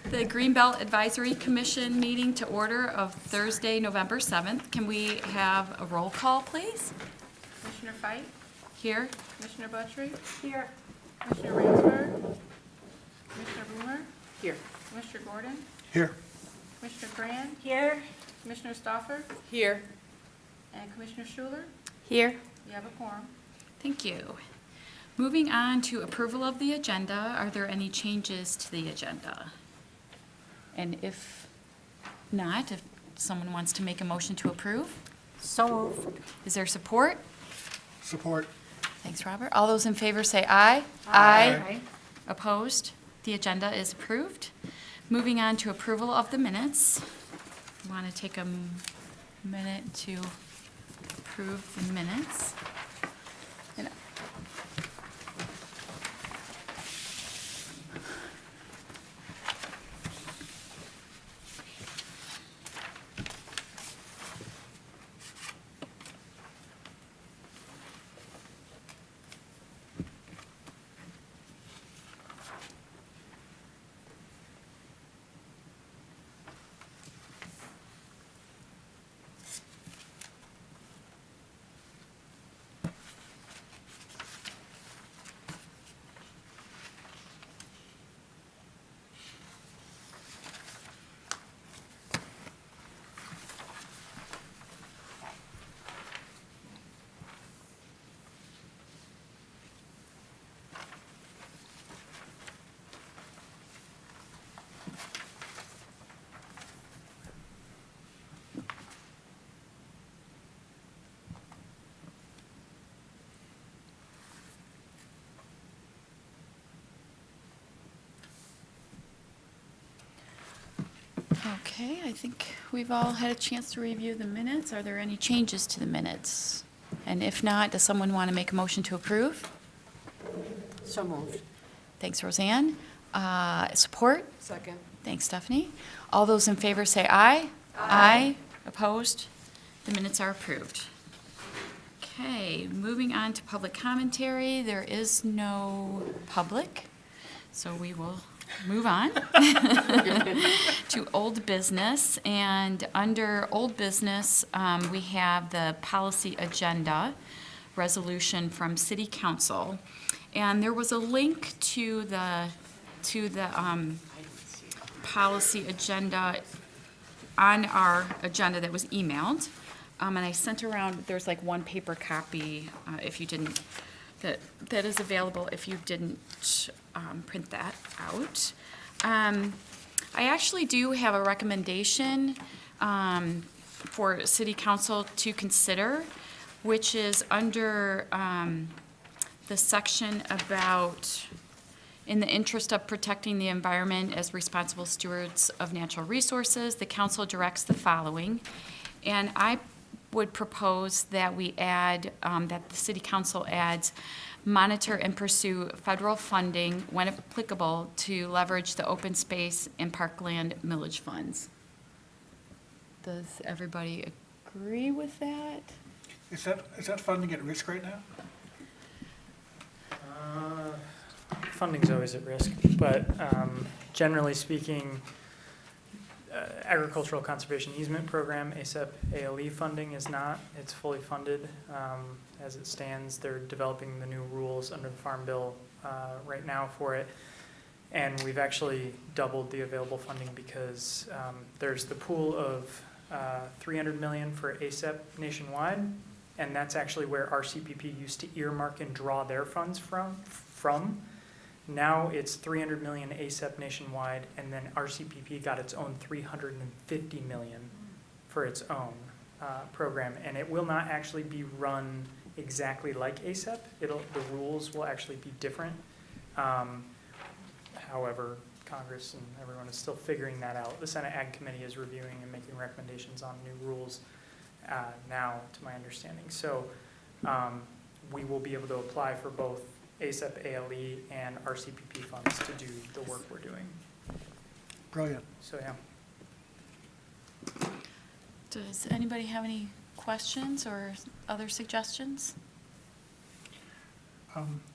the Greenbelt Advisory Commission meeting to order of Thursday, November 7th. Can we have a roll call, please? Commissioner Fite? Here. Commissioner Buttrey? Here. Commissioner Ransford? Commissioner Boomer? Here. Commissioner Gordon? Here. Commissioner Brand? Here. Commissioner Stoffer? Here. And Commissioner Schuler? Here. You have a quorum. Thank you. Moving on to approval of the agenda, are there any changes to the agenda? And if not, if someone wants to make a motion to approve, So moved. is there support? Support. Thanks, Robert. All those in favor say aye. Aye. Opposed? The agenda is approved. Moving on to approval of the minutes. Want to take a minute to approve the minutes. And Okay, I think we've all had a chance to review the minutes. Are there any changes to the minutes? And if not, does someone want to make a motion to approve? So moved. Thanks, Roseanne. Support? Second. Thanks, Stephanie. All those in favor say aye. Aye. Opposed? The minutes are approved. Okay, moving on to public commentary. There is no public, so we will move on to old business. And under old business, we have the policy agenda resolution from City Council. And there was a link to the policy agenda on our agenda that was emailed. And I sent around, there's like one paper copy if you didn't, that is available if you didn't print that out. I actually do have a recommendation for City Council to consider, which is under the section about, in the interest of protecting the environment as responsible stewards of natural resources, the council directs the following. And I would propose that we add, that the city council adds, monitor and pursue federal funding when applicable to leverage the open space and parkland millage funds. Does everybody agree with that? Is that funding at risk right now? Funding's always at risk, but generally speaking, Agricultural Conservation Easement Program, ASEP ALE funding is not. It's fully funded as it stands. They're developing the new rules under the Farm Bill right now for it. And we've actually doubled the available funding because there's the pool of $300 million for ASEP nationwide, and that's actually where RCPP used to earmark and draw their funds from. Now it's $300 million ASEP nationwide, and then RCPP got its own $350 million for its own program, and it will not actually be run exactly like ASEP. The rules will actually be different. However, Congress and everyone is still figuring that out. The Senate Ag Committee is reviewing and making recommendations on new rules now, to my understanding. So we will be able to apply for both ASEP ALE and RCPP funds to do the work we're doing. Brilliant. So yeah. Does anybody have any questions or other suggestions?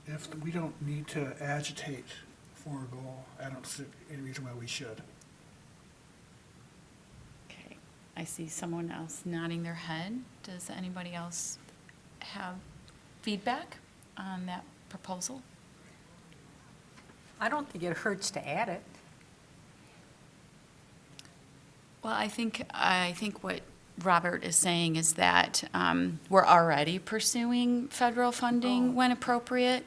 If we don't need to agitate for a goal. I don't see any reason why we should. Okay, I see someone else nodding their head. Does anybody else have feedback on that proposal? I don't think it hurts to add it. Well, I think what Robert is saying is that we're already pursuing federal funding when appropriate.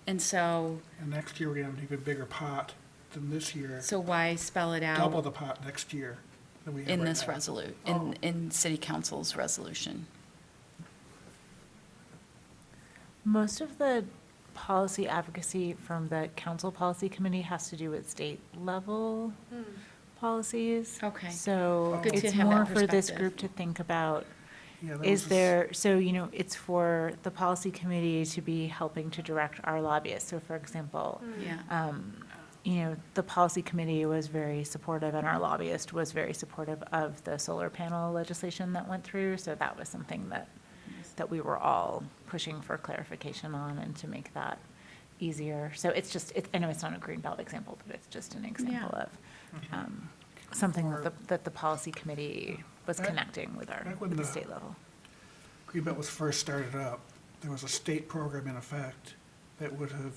And so, And next year, we're gonna have an even bigger pot than this year. so why spell it Double out the pot next year than we have in right this now. in city council's resolution? Most of the policy advocacy from the council policy committee has to do with state level policies. Okay. So Good to it's have that more for this perspective. group to think about, Yeah, that is was there, so, it's for the policy committee to be helping to direct our lobbyists. So for example, Yeah. the policy committee was very supportive and our lobbyist was very supportive of the solar panel legislation that went through. So that was something that we were all pushing for clarification on and to make that easier. So it's just, I know it's not a Greenbelt example, but it's just an example Yeah. of something that the policy committee was Back- connecting with back when with the the- state level. Greenbelt was first started up, there was a state program in effect that would have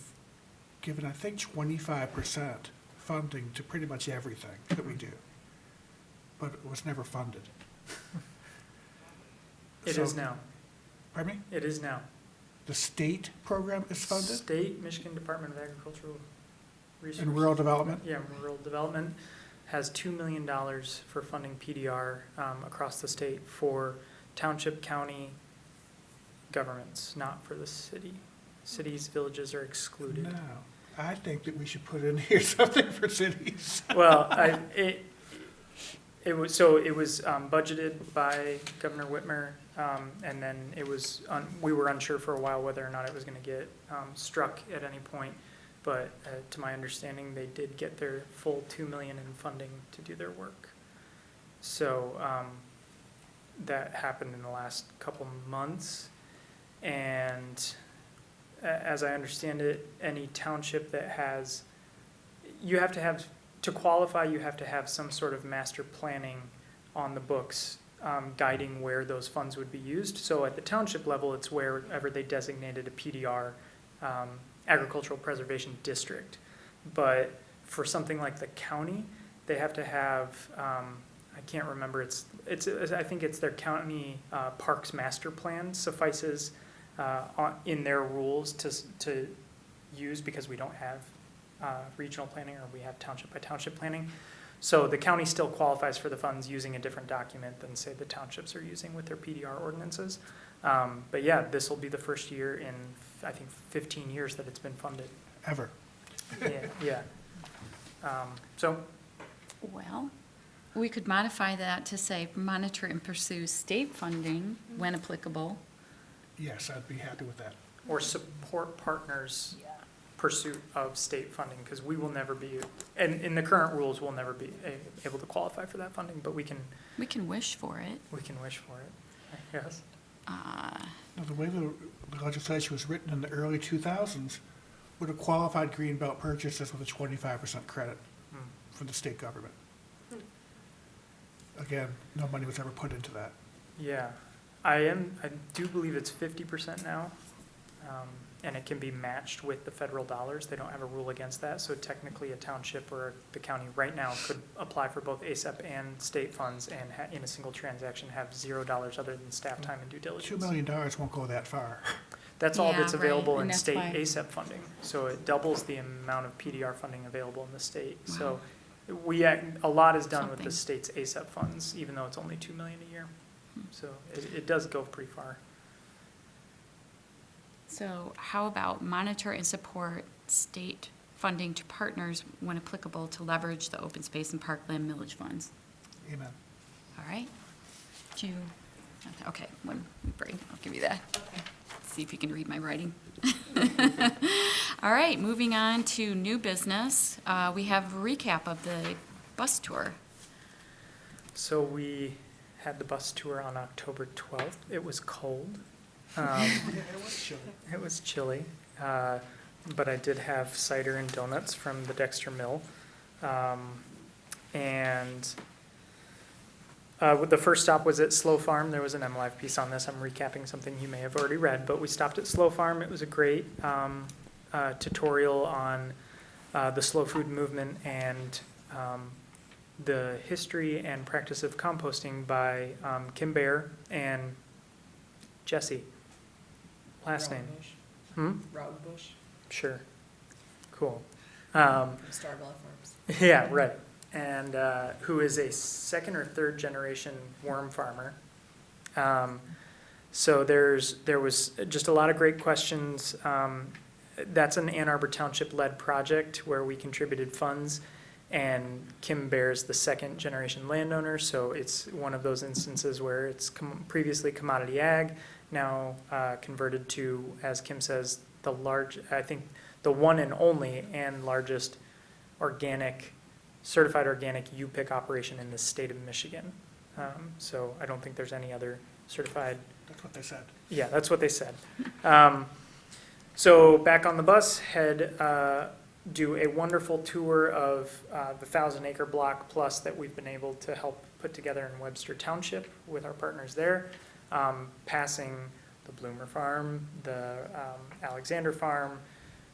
given, I think, 25% funding to pretty much everything that we do. But it was never funded. It So- is now. Pardon me? It is now. The state program is funded State Michigan Department of Agricultural Resources. in rural development? Yeah, rural development has $2 million for funding PDR across the state for township, county governments, not for the city. Cities, villages are excluded. No, I think that we should put in here something for cities. Well, it was budgeted by Governor Whitmer, and then we were unsure for a while whether or not it was gonna get struck at any point. But to my understanding, they did get their full $2 million in funding to do their work. So that happened in the last couple months. And as I understand it, any township that has, to qualify, you have to have some sort of master planning on the books guiding where those funds would be used. So at the township level, it's wherever they designated a PDR, agricultural preservation district. But for something like the county, they have to have, I can't remember, I think it's their county parks master plan suffices in their rules to use, because we don't have regional planning, or we have township by township planning. So the county still qualifies for the funds using a different document than, say, the townships are using with their PDR ordinances. But yeah, this will be the first year in, I think, 15 years that it's been funded. Ever. Yeah. So, Well, we could modify that to say monitor and pursue state funding when applicable. Yes, I'd be happy with that. or support partners' pursuit of state funding, because we will never be, and in the current rules, we'll never be able to qualify for that funding, but we can wish for it. wish for it, I guess. Now, the way the legislation was written in the early 2000s would have qualified Greenbelt purchases with a 25% credit from the state government. Again, no money was ever put into that. Yeah, I do believe it's 50% now, and it can be matched with the federal dollars. They don't have a rule against that, so technically a township or the county right now could apply for both ASAP and state funds and in a single transaction have $0 other than staff time and due diligence. $2 million won't go that far. That's all Yeah, that's available right, in and that's state why- ASAP funding, so it doubles the amount of PDR funding available in the state. So a lot is done with the Something. state's ASAP funds, even though it's only $2 million a year. So it does go pretty far. So how about monitor and support state funding to partners when applicable to leverage the open space and parkland millage funds? Amen. All right? Okay, when we break, I'll give you that. See if you can read my writing. All right, moving on to new business. We have a recap of the bus tour. So we had the bus tour on October 12th. It was cold. It was chilly. It was chilly. but I did have cider and donuts from the Dexter Mill. And the first stop was at Slow Farm. There was an MLive piece on this. I'm recapping something you may have already read, but we stopped at Slow Farm. It was a great tutorial on the slow food movement and the history and practice of composting by Kim Bear and Jesse. Last name. Rob Bush Sure. Cool. from Starville Farms. Yeah, right. And who is a second or third generation worm farmer. So there was just a lot of great questions. That's an Ann Arbor Township-led project where we contributed funds, and Kim Bear's the second generation landowner, so it's one of those instances where it's previously commodity ag, now converted to, as Kim says, I think the one and only and largest certified organic U-Pick operation in the state of Michigan. So I don't think there's any other certified. That's what they said. Yeah, that's what they said. So back on the bus, do a wonderful tour of the 1,000-acre block plus that we've been able to help put together in Webster Township with our partners there, passing the Bloomer Farm, the Alexander Farm,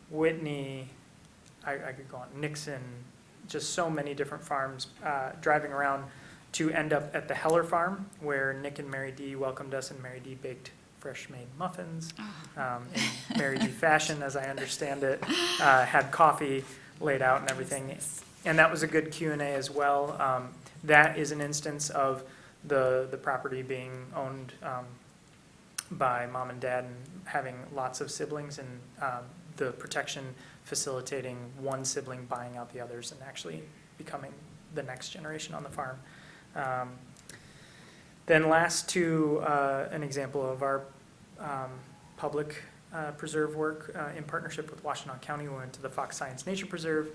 Whitney, I could go on, Nixon, just so many different farms, driving around to end up at the Heller Farm, where Nick and Mary Dee welcomed us, and Mary Dee baked fresh-made muffins in Mary Dee fashion, as I understand it, had coffee laid out and everything. And that was a good Q&A as well. That is an instance of the property being owned by mom and dad and having lots of siblings, and the protection facilitating one sibling buying out the others and actually becoming the next generation on the farm. Then last to an example of our public preserve work in partnership with Washtenaw County. We went to the Fox Science Nature Preserve.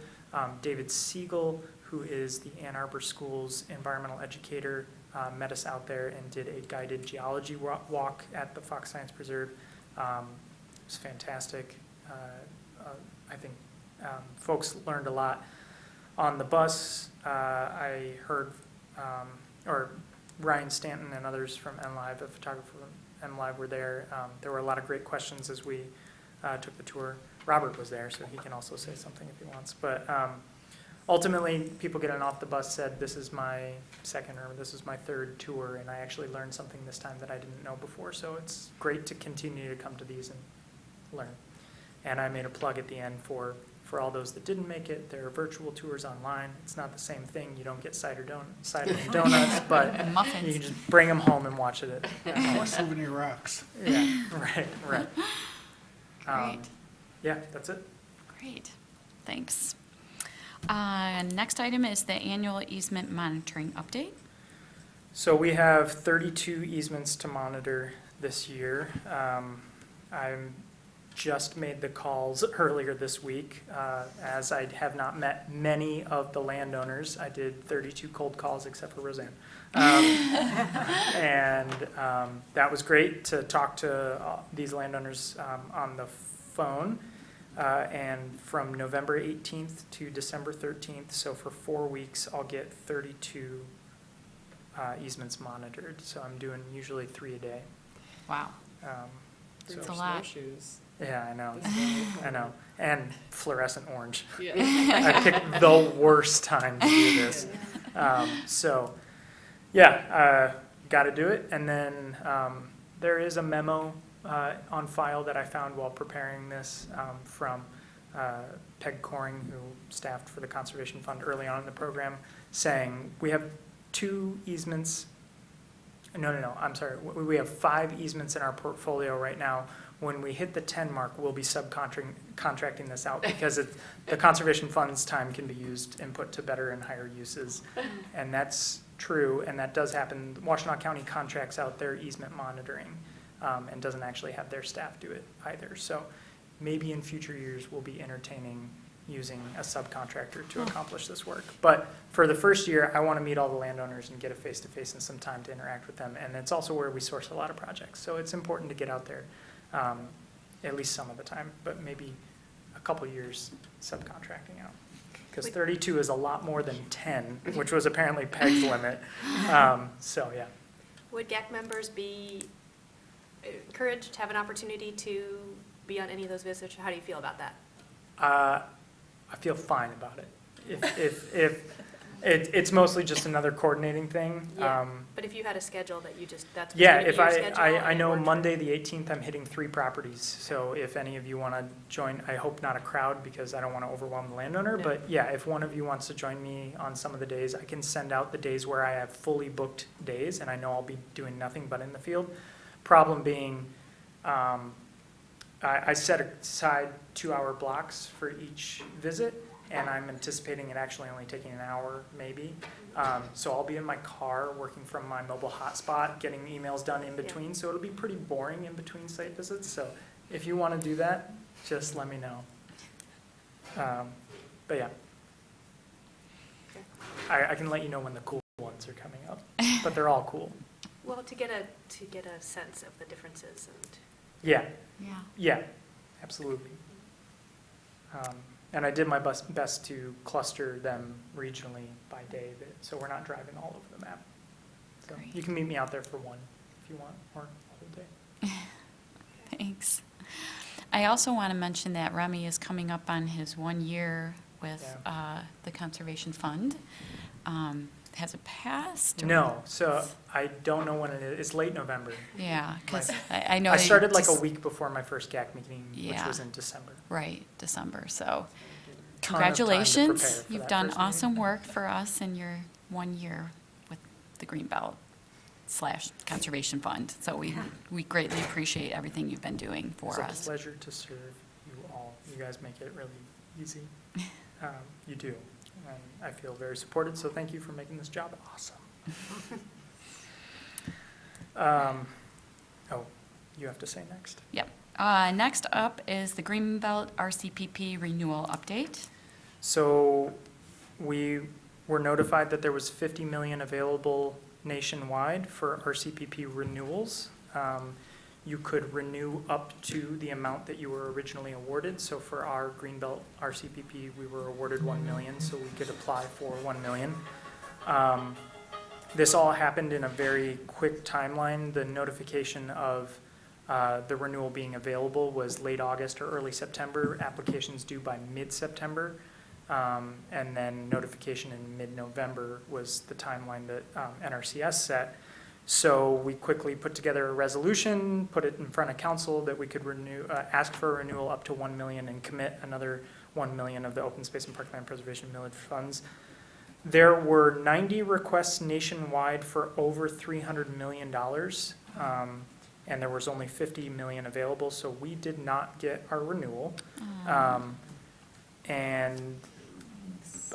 David Siegel, who is the Ann Arbor Schools environmental educator, met us out there and did a guided geology walk at the Fox Science Preserve. It was fantastic. I think folks learned a lot. On the bus, I heard, or Ryan Stanton and others from MLive, a photographer from MLive, were there. There were a lot of great questions as we took the tour. Robert was there, so he can also say something if he wants. But ultimately, people getting off the bus said, this is my second or this is my third tour, and I actually learned something this time that I didn't know before. So it's great to continue to come to these and learn. And I made a plug at the end for all those that didn't make it. There are virtual tours online. It's not the same thing. You don't get cider and donuts, but And muffins. you can just bring them home and watch it. Or souvenir rocks. Yeah, right. Great. Yeah, that's it. Great, thanks. Next item is the annual easement monitoring update. So we have 32 easements to monitor this year. I just made the calls earlier this week, as I have not met many of the landowners. I did 32 cold calls except for Roseanne. And that was great to talk to these landowners on the phone. And from November 18th to December 13th, so for 4 weeks, I'll get 32 easements monitored. So I'm doing usually 3 a day. Wow, So, It's a lot. Snowshoes. yeah, I know. This is really cool. I know. And fluorescent orange. Yeah. I picked the worst time to do this. So, yeah, got to do it. And then there is a memo on file that I found while preparing this from Peg Coring, who staffed for the Conservation Fund early on in the program, saying we have 2 easements. No, I'm sorry. We have 5 easements in our portfolio right now. When we hit the 10 mark, we'll be subcontracting this out because the Conservation Fund's time can be used and put to better and higher uses. And that's true, and that does happen. Washtenaw County contracts out their easement monitoring and doesn't actually have their staff do it either. So maybe in future years, we'll be entertaining using a subcontractor to accomplish this work. But for the first year, I want to meet all the landowners and get a face-to-face and some time to interact with them. And it's also where we source a lot of projects. So it's important to get out there at least some of the time, but maybe a couple years subcontracting out. Because 32 is a lot more than 10, which was apparently Peg's limit. So, yeah. Would GAC members be encouraged to have an opportunity to be on any of those visits? How do you feel about that? I feel fine about it. If it's mostly just another coordinating thing. Yeah. But if you had a schedule that you just, that's. Yeah, your if schedule I and know worked for- Monday, the 18th, I'm hitting 3 properties. So if any of you want to join, I hope not a crowd because I don't want to overwhelm the landowner. No. But yeah, if one of you wants to join me on some of the days, I can send out the days where I have fully booked days and I know I'll be doing nothing but in the field. Problem being, I set aside 2-hour blocks for each visit, and I'm anticipating it actually only taking an hour, maybe. So I'll be in my car working from my mobile hotspot, getting emails done in between, so it'll be pretty boring in between site visits. So if you want to do that, just let me know. But yeah. I can let you know when the cool ones are coming up, but they're all cool. Well, to get a sense of the differences and. Yeah, Yeah. yeah, absolutely. And I did my best to cluster them regionally by day, so we're not driving all over the map. So Great. you can meet me out there for one if you want, or a whole day. Thanks. I also want to mention that Remy is coming up on his 1 year with the Conservation Fund. Has it passed? or- No, so I don't know when it is. It's late November. Yeah, because I know. I they started like a just- week before my first GAC meeting, which Yeah. was in December. Right, December, so Ton of time to congratulations. prepare for You've that done first meeting. awesome work for us in your 1 year with the Greenbelt / Conservation Fund. So we greatly appreciate everything you've been doing for It's us. a pleasure to serve you all. You guys make it really easy. You do. And I feel very supported, so thank you for making this job awesome. Oh, you have to say next. Yep. Next up is the Greenbelt RCPP renewal update. So we were notified that there was 50 million available nationwide for RCPP renewals. You could renew up to the amount that you were originally awarded. So for our Greenbelt RCPP, we were awarded 1 million, so we could apply for 1 million. This all happened in a very quick timeline. The notification of the renewal being available was late August or early September. Applications due by mid-September. And then notification in mid-November was the timeline that NRCS set. So we quickly put together a resolution, put it in front of council that we could renew, ask for a renewal up to 1 million and commit another 1 million of the open space and parkland preservation millage funds. There were 90 requests nationwide for over $300 million. And there was only 50 million available, so we did not get our renewal. And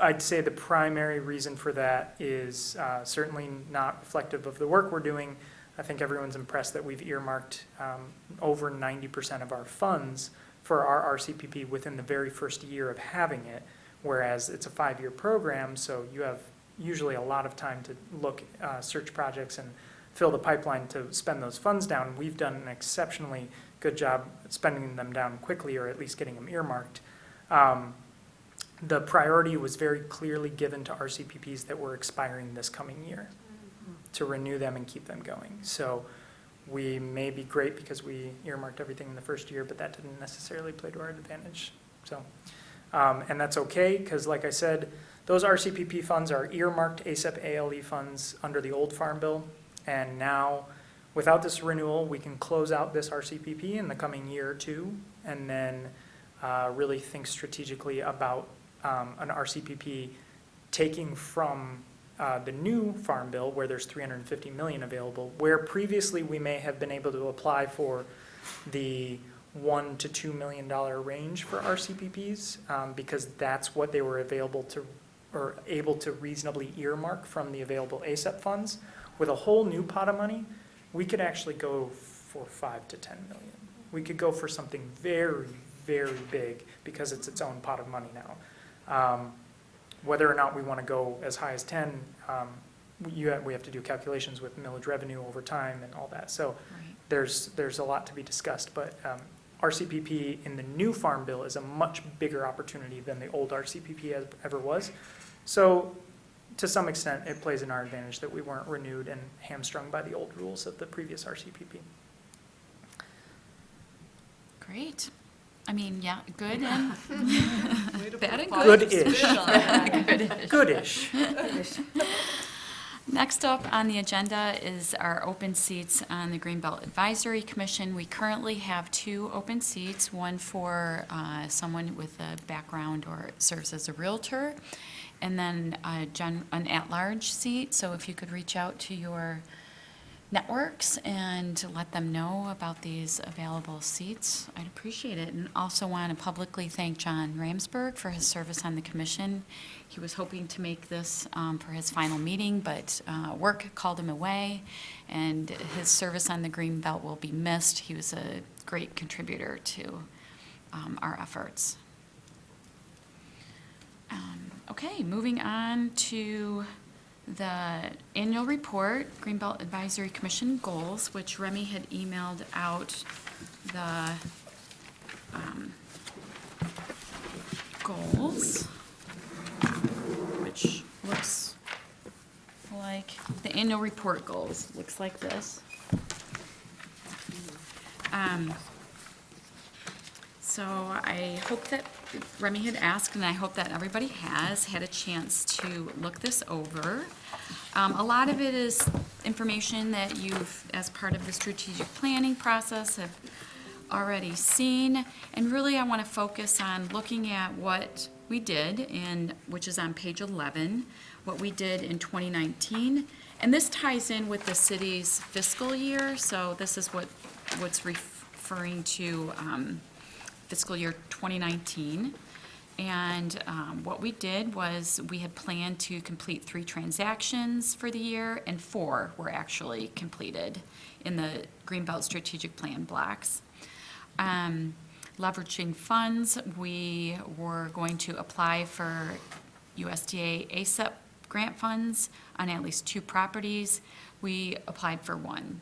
I'd say the primary reason for that is certainly not reflective of the work we're doing. I think everyone's impressed that we've earmarked over 90% of our funds for our RCPP within the very first year of having it, whereas it's a 5-year program, so you have usually a lot of time to look, search projects and fill the pipeline to spend those funds down. We've done an exceptionally good job spending them down quickly, or at least getting them earmarked. The priority was very clearly given to RCPPs that were expiring this coming year, to renew them and keep them going. So we may be great because we earmarked everything in the first year, but that didn't necessarily play to our advantage. So, and that's okay, because like I said, those RCPP funds are earmarked ASAP ALE funds under the old Farm Bill. And now, without this renewal, we can close out this RCPP in the coming year or two, and then really think strategically about an RCPP taking from the new Farm Bill, where there's 350 million available, where previously we may have been able to apply for the $1 to $2 million range for RCPPs, because that's what they were available to, or able to reasonably earmark from the available ASAP funds. With a whole new pot of money, we could actually go for 5 to 10 million. We could go for something very, very big because it's its own pot of money now. Whether or not we want to go as high as 10, we have to do calculations with millage revenue over time and all that. So Right. there's a lot to be discussed, but RCPP in the new Farm Bill is a much bigger opportunity than the old RCPP ever was. So to some extent, it plays in our advantage that we weren't renewed and hamstrung by the old rules of the previous RCPP. Great. I mean, yeah, good and bad and Good-ish. Good-ish. Good-ish. Next up on the agenda is our open seats on the Greenbelt Advisory Commission. We currently have 2 open seats, one for someone with a background or serves as a realtor, and then an at-large seat. So if you could reach out to your networks and let them know about these available seats, I'd appreciate it. And also want to publicly thank John Ramsberg for his service on the commission. He was hoping to make this for his final meeting, but work called him away, and his service on the Greenbelt will be missed. He was a great contributor to our efforts. Okay, moving on to the annual report, Greenbelt Advisory Commission goals, which Remy had emailed out the goals, which looks like, the annual report goals, looks like this. So I hope that Remy had asked, and I hope that everybody has had a chance to look this over. A lot of it is information that you've, as part of the strategic planning process, have already seen. And really, I want to focus on looking at what we did, which is on page 11, what we did in 2019. And this ties in with the city's fiscal year, so this is what's referring to fiscal year 2019. And what we did was we had planned to complete 3 transactions for the year, and 4 were actually completed in the Greenbelt strategic plan blocks. Leveraging funds, we were going to apply for USDA ASEP grant funds on at least 2 properties. We applied for 1.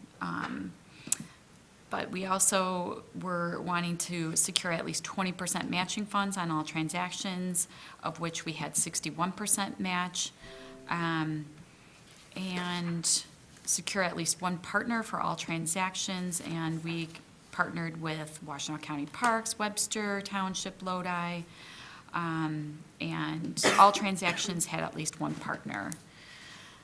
But we also were wanting to secure at least 20% matching funds on all transactions, of which we had 61% match, and secure at least 1 partner for all transactions. And we partnered with Washtenaw County Parks, Webster Township, Lodi, and all transactions had at least 1 partner.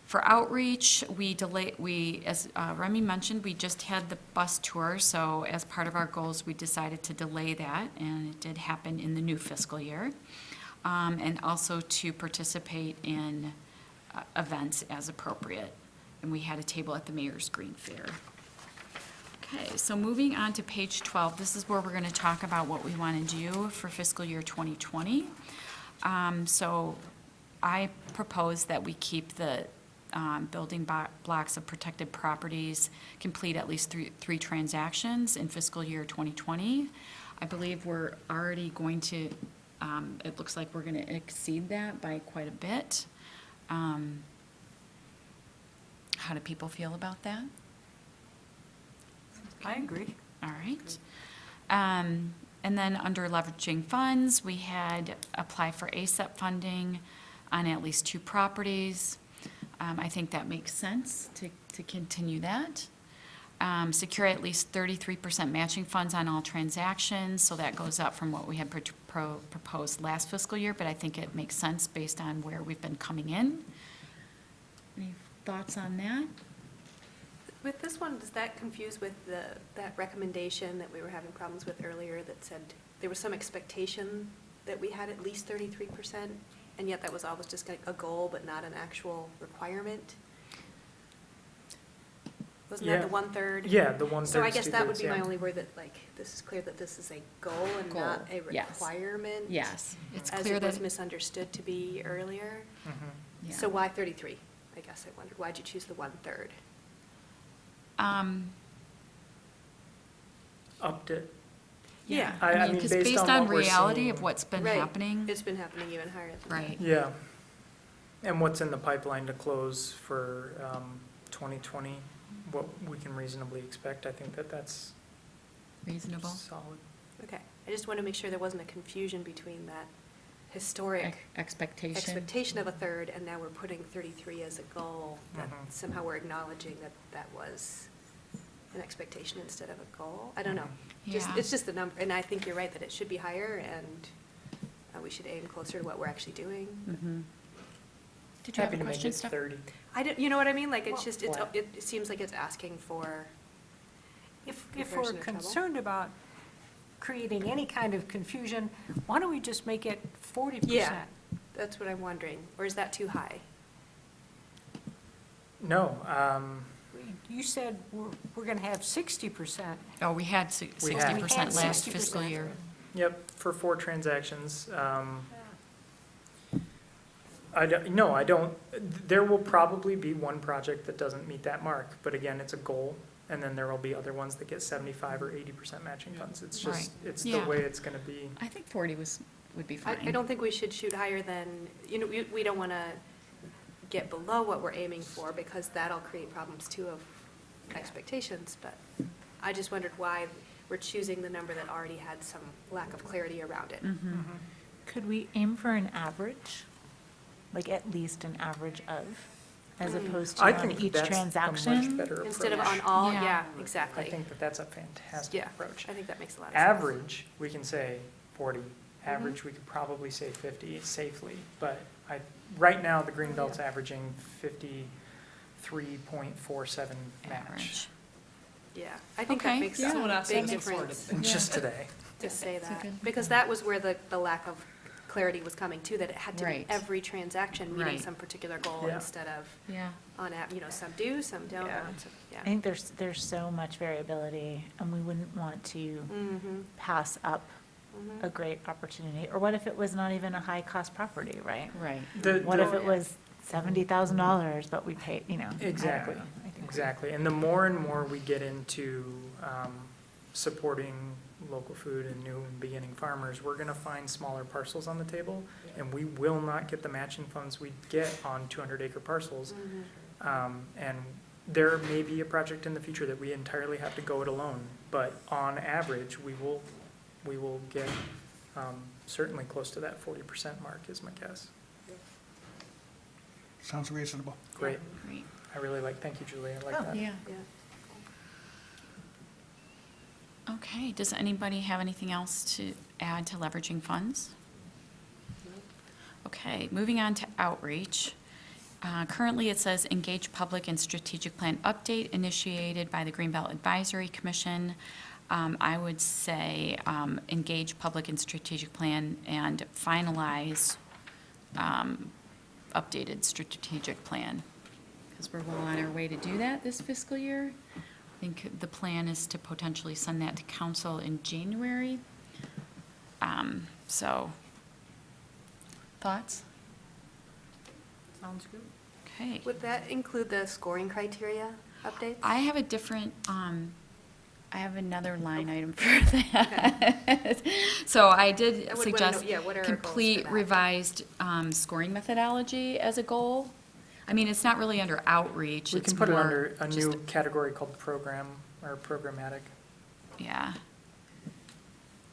For outreach, as Remy mentioned, we just had the bus tour, so as part of our goals, we decided to delay that, and it did happen in the new fiscal year. And also to participate in events as appropriate. And we had a table at the Mayor's Green Fair. Okay, so moving on to page 12, this is where we're going to talk about what we want to do for fiscal year 2020. So I propose that we keep the building blocks of protected properties complete at least 3 transactions in fiscal year 2020. I believe we're already going to, it looks like we're going to exceed that by quite a bit. How do people feel about that? I agree. All right. And then under leveraging funds, we had applied for ASEP funding on at least 2 properties. I think that makes sense to continue that. Secure at least 33% matching funds on all transactions, so that goes up from what we had proposed last fiscal year, but I think it makes sense based on where we've been coming in. Any thoughts on that? With this one, does that confuse with that recommendation that we were having problems with earlier that said there was some expectation that we had at least 33%, and yet that was always just a goal but not an actual requirement? Wasn't that the 1/3? Yeah, the 1/3. So I guess that would 2/3, be my yeah. only word, that this is clear that this is a goal and Goal, not a yes. requirement? Yes, it's As clear it was that, misunderstood to be earlier? Mhm. yeah. So why 33? I guess I wondered, why'd you choose the 1/3? Upped it. Yeah, I I mean, mean, because based based on on what we're reality seeing- of what's been Right. happening, It's been happening even higher than that. right, Yeah. And what's in the pipeline to close for 2020, what we can reasonably expect, I think that's reasonable. solid. Okay, I just want to make sure there wasn't a confusion between that historic Expectation. expectation of a third, and now we're putting 33 as a goal, that Mhm. somehow we're acknowledging that that was an expectation instead of a goal. I don't know. Just, Yeah. it's just the number, and I think you're right that it should be higher, and we should aim closer to what we're actually doing. Mhm. Did you have Happy a to make question, it Steph? 30. I don't, you know what I mean? Like, it's Well- just, Flat. it seems like it's asking for, If Comparison we're of trouble? concerned about creating any kind of confusion, why don't we just make it 40%? Yeah. That's what I'm wondering. Or is that too high? No, You said we're going to have 60%. Oh, we had We had. 60% last 60%. fiscal year. yep, for 4 transactions. No, I don't, there will probably be one project that doesn't meet that mark, but again, it's a goal. And then there will be other ones that get 75 or 80% matching funds. It's just, Right. it's the Yeah. way it's gonna be. I think 40 would be fine. I don't think we should shoot higher than, you know, we don't want to get below what we're aiming for, because that'll create problems too of expectations, but I just wondered why we're choosing the number that already had some lack of clarity around it. Mhm. Could we aim for an average? Like at least an average of, as Mm. opposed to I on think each that's a much transaction? better Instead of approach. on all, Yeah. yeah, I exactly. think that that's a fantastic Yeah, approach. I think that makes a lot of sense. Average, we can say 40. Average, we could probably say 50 safely, but right now, the Greenbelt's averaging 53.47 match, Average. Yeah, I think Okay, that makes yeah. a Someone else big said before difference to- just today. to say That's a that. good- Because that was where the lack of clarity was coming too, that it had to be Right. every transaction meeting Right. some particular goal Yeah. instead of Yeah. some do, some don't. Yeah. Yeah. I think there's so much variability, and we wouldn't want to Mm-hmm. pass up a great opportunity. Or what if it was not even a high-cost property, right? Right. What if it was $70,000, but we paid, I don't Exactly, know. I think we- exactly. And the more and more we get into supporting local food and new and beginning farmers, we're gonna find smaller parcels on the table, and we will not get the matching funds we get on 200-acre parcels. And there may be a project in the future that we entirely have to go it alone, but on average, we will get certainly close to that 40% mark is my guess. Sounds reasonable. Great, Great. I really like, thank you, Julie, I like Oh, that. Yeah. Yeah. Okay, does anybody have anything else to add to leveraging funds? Okay, moving on to outreach. Currently, it says engage public and strategic plan update initiated by the Greenbelt Advisory Commission. I would say engage public and strategic plan and finalize updated strategic plan. Because we're well on our way to do that this fiscal year. I think the plan is to potentially send that to council in January. So, thoughts? Sounds good. Okay. Would that include the scoring criteria updates? I have a different, I have another line item for that. So I did I would wanna suggest know, yeah, what are our goals for complete that? revised scoring methodology as a goal. I mean, it's not really under outreach. We it's can put it more under a just- new category called program, or programmatic. Yeah.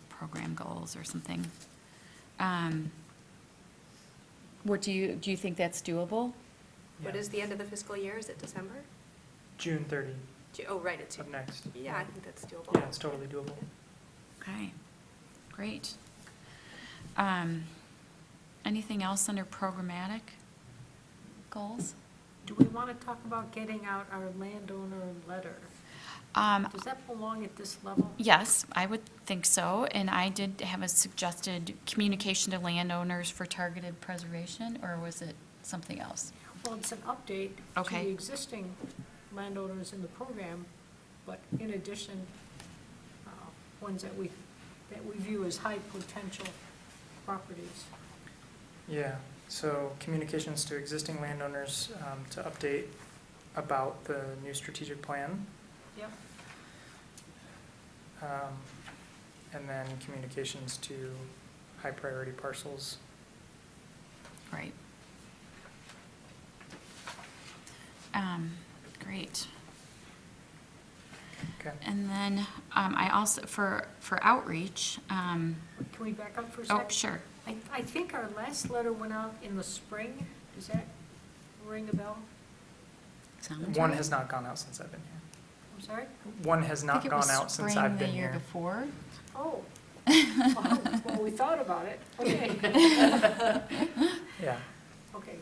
Program goals or something. What do you think that's doable? What Yeah. is the end of the fiscal year? Is it December? June 30 Oh, right, it's, up next. yeah, I think that's doable. Yeah, it's totally doable. Okay, great. Anything else under programmatic goals? Do we want to talk about getting out our landowner letter? Does that belong at this level? Yes, I would think so, and I did have a suggested communication to landowners for targeted preservation, or was it something else? Well, it's an update to Okay. the existing landowners in the program, but in addition, ones that we view as high potential properties. Yeah, so communications to existing landowners to update about the new strategic plan. Yep. And then communications to high priority parcels. Right. Great. Okay. And then I also, for outreach, Can we back up for a second? oh, sure. I think our last letter went out in the spring. Does that ring a bell? Sounds One right. has not gone out since I've been here. I'm sorry? One has I not think it was gone out since spring I've been the year here. before. Oh. Well, we thought about it. Okay. Yeah, Okay.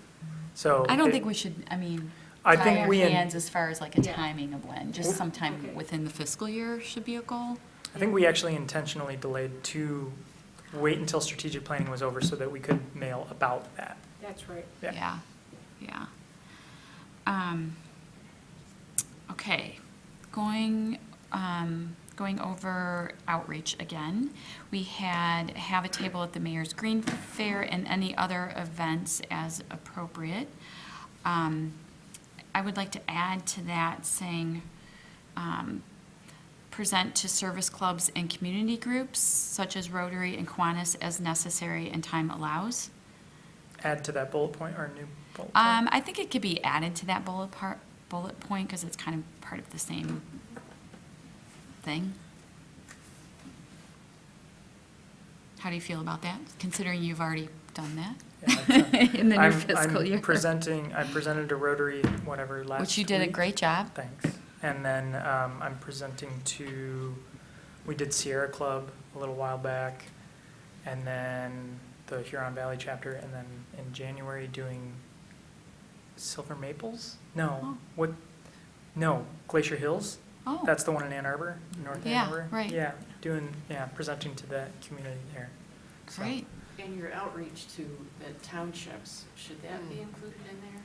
so. I don't it- think we should, I mean, I tie think our we, hands as far as like a Yeah. timing of when, just W- sometime Okay. within the fiscal year should be a goal. I think we actually intentionally delayed to wait until strategic planning was over so that we could mail about that. That's right. Yeah. Yeah. Okay, going over outreach again. We have a table at the Mayor's Green Fair and any other events as appropriate. I would like to add to that saying, present to service clubs and community groups such as Rotary and Kiwanis as necessary and time allows. Add to that bullet point or a new bullet point? I think it could be added to that bullet point because it's kind of part of the same thing. How do you feel about that, considering you've already done that Yeah, that's- in the new I'm- fiscal year? I presented to Rotary, whatever, last week. Which you did a great job. Thanks. And then I'm presenting to, we did Sierra Club a little while back, and then the Huron Valley chapter, and then in January doing Silver Maples? No, Oh. what, no, Glacier Hills? Oh, That's the one in Ann Arbor, North Ann Yeah, Arbor? right. Yeah, presenting to that community there. So, great. And your outreach to the townships, should that be included in there?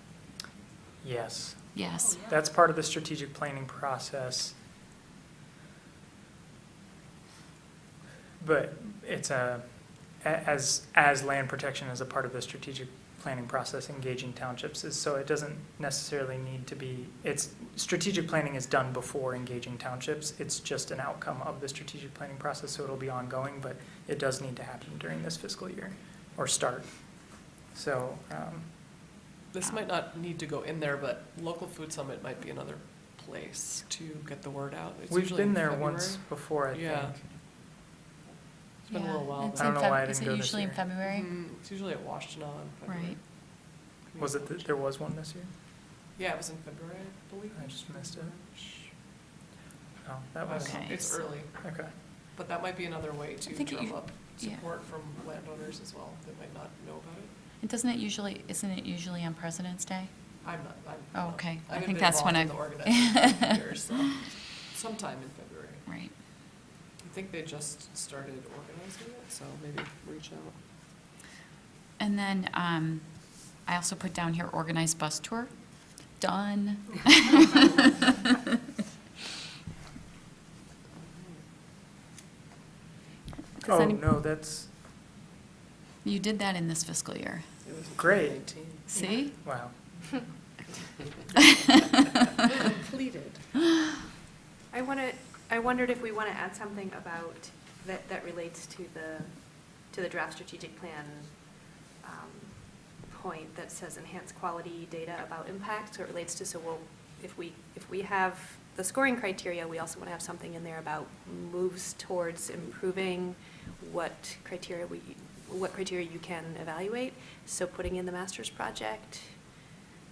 Yes. Yes. That's part of the strategic planning process. But it's as land protection is a part of the strategic planning process, engaging townships is, so it doesn't necessarily need to be, strategic planning is done before engaging townships. It's just an outcome of the strategic planning process, so it'll be ongoing, but it does need to happen during this fiscal year, or start. So, This might not need to go in there, but local food summit might be another place to get the word out. It's we've usually been in there February. once before, I think. Yeah. It's been a little while. It's I don't in know why I Is didn't it go this usually in year. February? It's usually at Washtenaw in February. Right. Was it, there was one this year? Yeah, it was in February, I believe. I just missed it. Oh, that was, Okay. It's early, okay. but that might be another way to I think it drum u- up yeah. support from landowners as well that might not know about it. And isn't it usually on President's Day? I'm not, Oh, okay. I haven't think been that's when involved in the organizing for years, so sometime in February. Right. I think they just started organizing it, so maybe reach out. And then I also put down here organized bus tour. Done. 'Cause Oh, any- no, that's You did that in this fiscal year. It was Great. 2019. See? wow. Completed. I wondered if we want to add something about, that relates to the draft strategic plan point that says enhance quality data about impact, so it relates to, if we have the scoring criteria, we also want to have something in there about moves towards improving what criteria you can evaluate, so putting in the master's project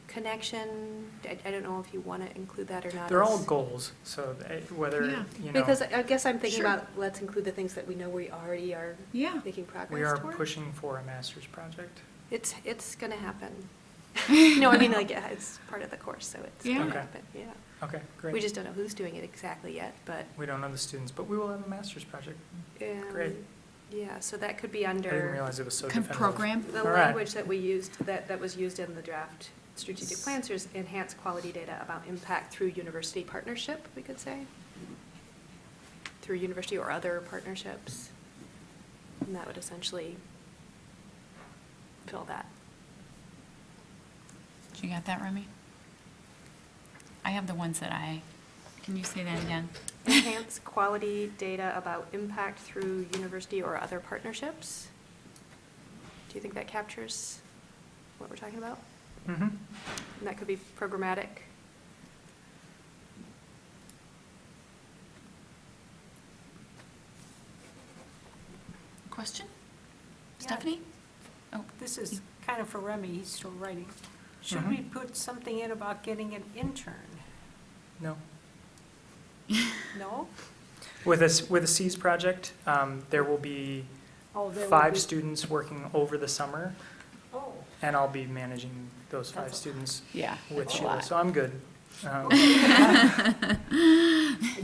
connection, I don't know if you want to include that or not. They're all as- goals, so whether, Yeah. you know, Because I guess I'm thinking Sure. about, let's include the things that we know we already are Yeah. making progress we are toward. pushing for a master's project. It's gonna happen. No, I mean, like, yeah, it's part of the course, so it's Yeah. gonna Okay. happen, yeah. Okay, great. We just don't know who's doing it exactly yet, but, We don't know the students, but we will have a master's project. Great. yeah, so that could be I didn't under realize it was so Kind definitive. of program. the All right. language that we used, that was used in the draft strategic plans, there's enhance quality data about impact through university partnership, we could say. Through university or other partnerships. And that would essentially fill that. You got that, Remy? I have the ones that can you say that again? Enhance quality data about impact through university or other partnerships. Do you think that captures what we're talking about? Mhm. And that could be programmatic. question? Yeah. Stephanie? Oh, This is kind of for Remy, he's still writing. Should we put something in about getting an intern? No. No? With a C's project, there will be Oh, there will 5 be- students working over the summer, Oh, and I'll be managing those 5 That's a- students yeah. with that's a Sheila, lot. so I'm good. I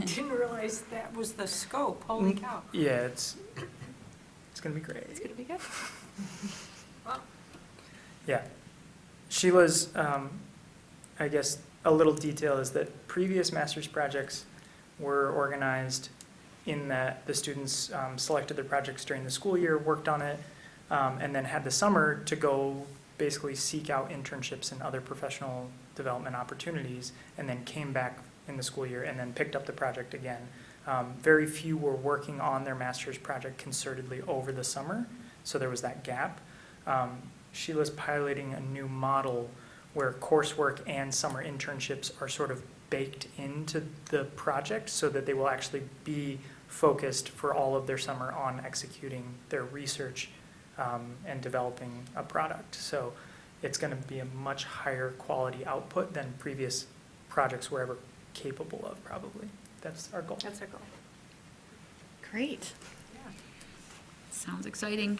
didn't realize that was the scope, holy cow. Yeah, it's gonna be great. It's gonna be good. Yeah. Sheila's, I guess, a little detail is that previous master's projects were organized in that the students selected their projects during the school year, worked on it, and then had the summer to go basically seek out internships and other professional development opportunities, and then came back in the school year and then picked up the project again. Very few were working on their master's project concertedly over the summer, so there was that gap. Sheila's piloting a new model where coursework and summer internships are sort of baked into the project so that they will actually be focused for all of their summer on executing their research and developing a product. So it's going to be a much higher quality output than previous projects were ever capable of, probably. That's our goal. That's our goal. Great. Yeah. Sounds exciting.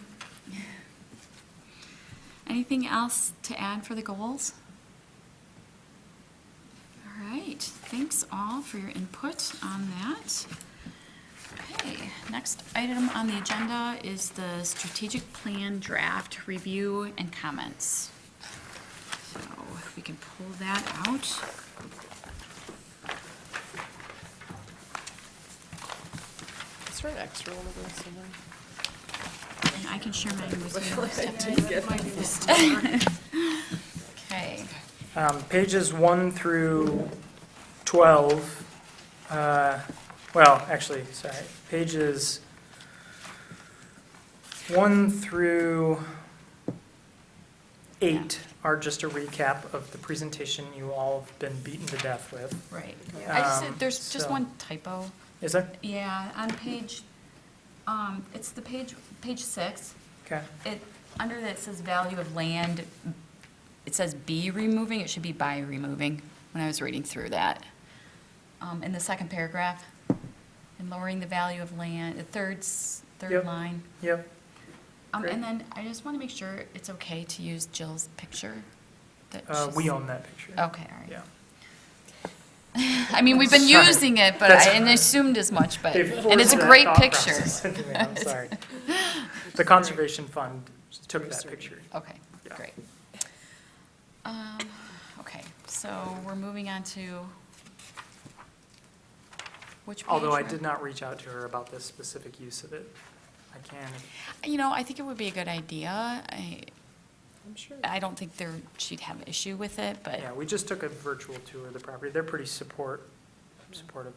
Anything else to add for the goals? All right, thanks all for your input on that. Okay, next item on the agenda is the strategic plan draft review and comments. So if we can pull that out. Is there an extra one of those somewhere? And I can share mine with you. Okay, Pages 1 through 12, well, actually, sorry, pages 1 through 8 are just a recap of the presentation you all have been beaten to death with. right. I just, Um, there's just so- one typo. Is there? Yeah, on page, it's the page 6. Okay. It, under that it says value of land, it says be removing, it should be by removing, when I was reading through that. In the second paragraph, in lowering the value of land, the third Yep. line. Yep. Great. And then I just want to make sure it's okay to use Jill's picture. That We she's- own that picture. Okay, all right. Yeah. I mean, we've been Sorry. using it, but That's- and assumed as much, but, They've and it's a forced that great thought picture. process into me, I'm sorry. The Conservation Fund took that picture. Okay, Yeah. great. Okay, so we're moving on to which page? Although I Rob? did not reach out to her about the specific use of it. I can. You know, I think it would be a good idea. I'm sure. I don't think she'd have an issue with it, but, Yeah, we just took a virtual tour of the property. They're pretty supportive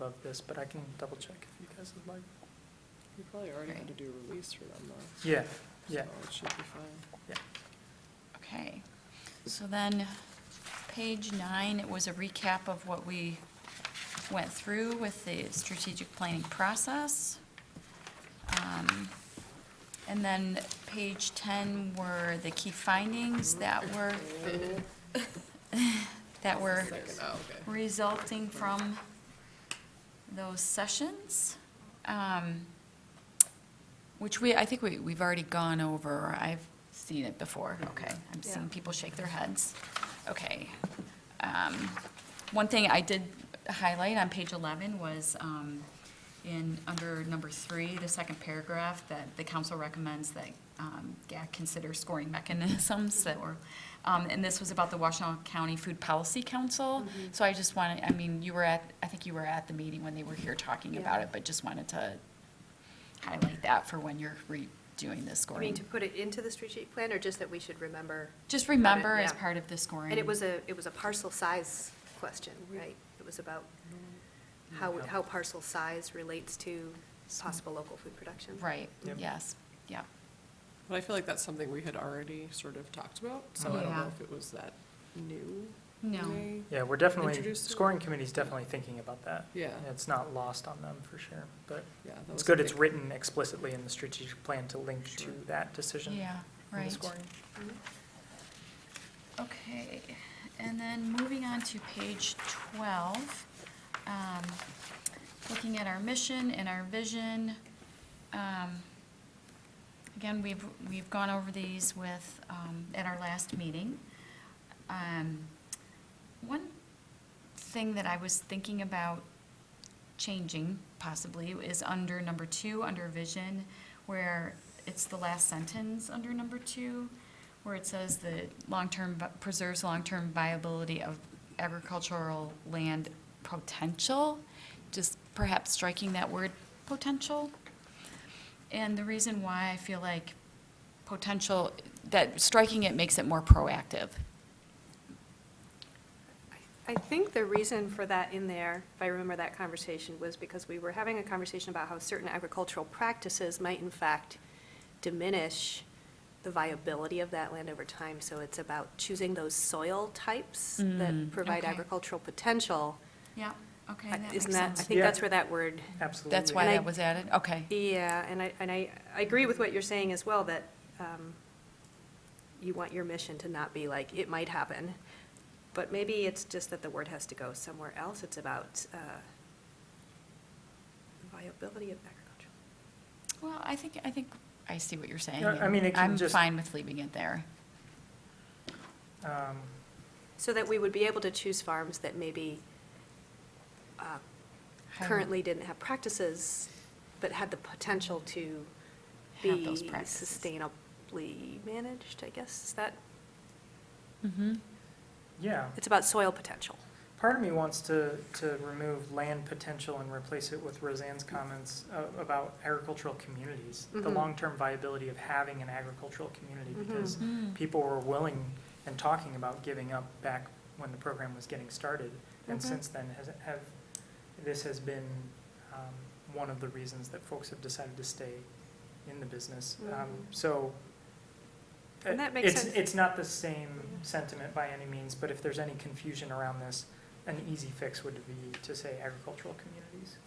of this, but I can double check if you guys would like. We probably already had to Right. do a release for them though. Yeah, yeah, So it should be fine. yeah. okay. So then, page 9, it was a recap of what we went through with the strategic planning process. And then page 10 were the key findings that were Second, oh, okay. resulting from those sessions, which I think we've already gone over, or I've seen it before, okay. I'm seeing Yeah. people shake their heads. Okay. One thing I did highlight on page 11 was under number 3, the second paragraph, that the council recommends that GAC consider scoring mechanisms that were, and this was about the Washtenaw County Food Policy Council. So I just wanted, I mean, I think you were at the meeting when they were here talking about Yeah. it, but just wanted to highlight that for when you're redoing the I mean, scoring. to put it into the strategic plan, or just that we should remember? Just remember as yeah. part of the scoring. And it was a parcel size question, right? It was about how parcel size relates to possible local food production. Right, Yep. yes, yeah. But I feel like that's something we had already sort of talked about, so I don't Yeah. know if it was that new. No. may- Yeah, we're definitely, Introduce it? scoring committee's definitely thinking about that. Yeah, It's not lost on them for sure, but yeah. that it's was a good it's big- written explicitly in the strategic plan to link to Sure. that decision Yeah, in the right. scoring. Okay, and then moving on to page 12, looking at our mission and our vision. Again, we've gone over these with, at our last meeting. One thing that I was thinking about changing possibly is under number 2, under vision, where it's the last sentence under number 2, where it says the preserves long-term viability of agricultural land potential, just perhaps striking that word potential. And the reason why I feel like potential, that striking it makes it more proactive. I think the reason for that in there, if I remember that conversation, was because we were having a conversation about how certain agricultural practices might in fact diminish the viability of that land over time. So it's about choosing those soil types that provide okay. agricultural potential. Yeah, okay, that makes Isn't that, I sense. think Yeah. that's where that word, Absolutely. That's why And I- that was added, okay. yeah, and I agree with what you're saying as well, that you want your mission to not be like, it might happen. But maybe it's just that the word has to go somewhere else. It's about viability of agriculture. Well, I think I see what you're saying. Yeah, I mean, it can I'm just- fine with leaving it there. So that we would be able to choose farms that maybe currently didn't have practices, but had the potential to Have be those practices. sustainably managed, I guess. Is that, Mm-hmm. Yeah. it's about soil potential. Part of me wants to remove land potential and replace it with Roseanne's comments about agricultural communities, the Mhm. long-term viability of having an agricultural community, because Mm. people were willing and talking about giving up back when the program was getting started. And Mhm. since then, this has been one of the reasons that folks have decided to stay in the business. Mhm. So And that makes it's, sense. it's not the same sentiment by any means, but if there's any confusion around this, an easy fix would be to say agricultural communities.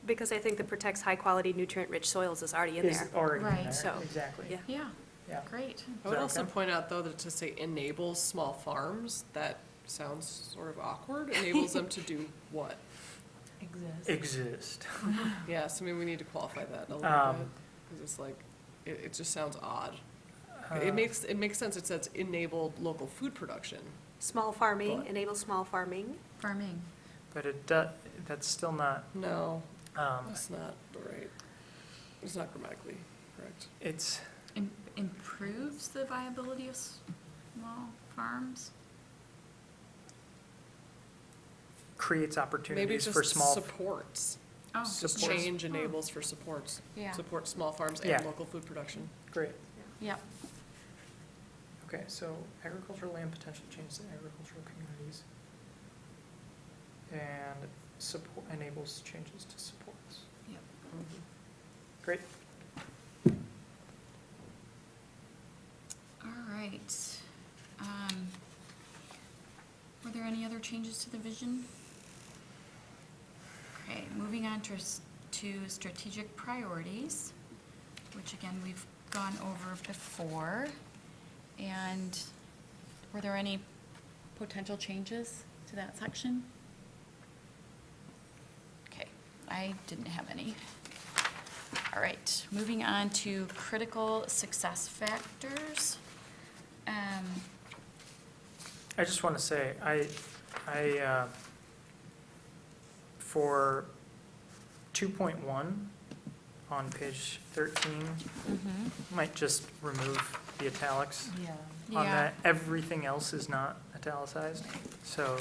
Because I think that protects high-quality, nutrient-rich soils is already in Is there. already in Right. there, So, exactly. yeah. Yeah, Yeah. great. I would that also okay? point out, though, that to say enables small farms, that sounds sort of awkward. Enables them to do what? Exist. Yes, I mean, we need to qualify that a little Um, bit, because it's like, it just sounds odd. Uh, It makes sense, it says enabled local food production. Small farming, But- enable small farming. Farming. But that's still not, No, um, that's not right. It's not grammatically correct. it's, Improves the viability of small farms? creates Maybe opportunities just for small. supports. Oh, Just Supports. change enables for supports. Yeah. Support small farms Yeah. and local food production. Great. Yep. Okay, so agricultural land potential change to agricultural communities. And enables changes to supports. Yep. Great. All right. Were there any other changes to the vision? Okay, moving on to strategic priorities, which again, we've gone over before. And were there any potential changes to that section? Okay, I didn't have any. All right, moving on to critical success factors. I just want to say, for 2.1 on page 13, might just remove the italics on Yeah. that. Everything else is not italicized. So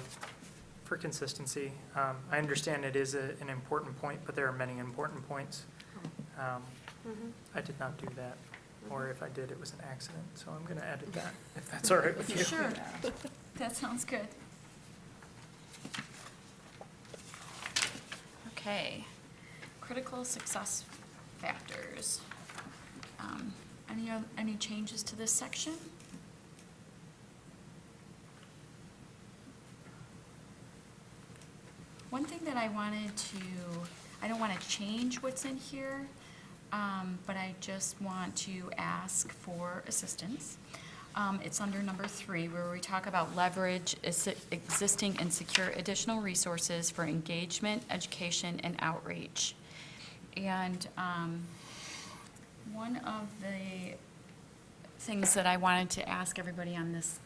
for consistency, I understand it is an important point, but there are many important points. I did not do that, or if I did, it was an accident, so I'm going to edit that, if that's all right with you. Sure, that sounds good. Okay, critical success factors. Any changes to this section? One thing that I wanted to, I don't want to change what's in here, but I just want to ask for assistance. It's under number 3, where we talk about leverage existing and secure additional resources for engagement, education, and outreach. And one of the things that I wanted to ask everybody on this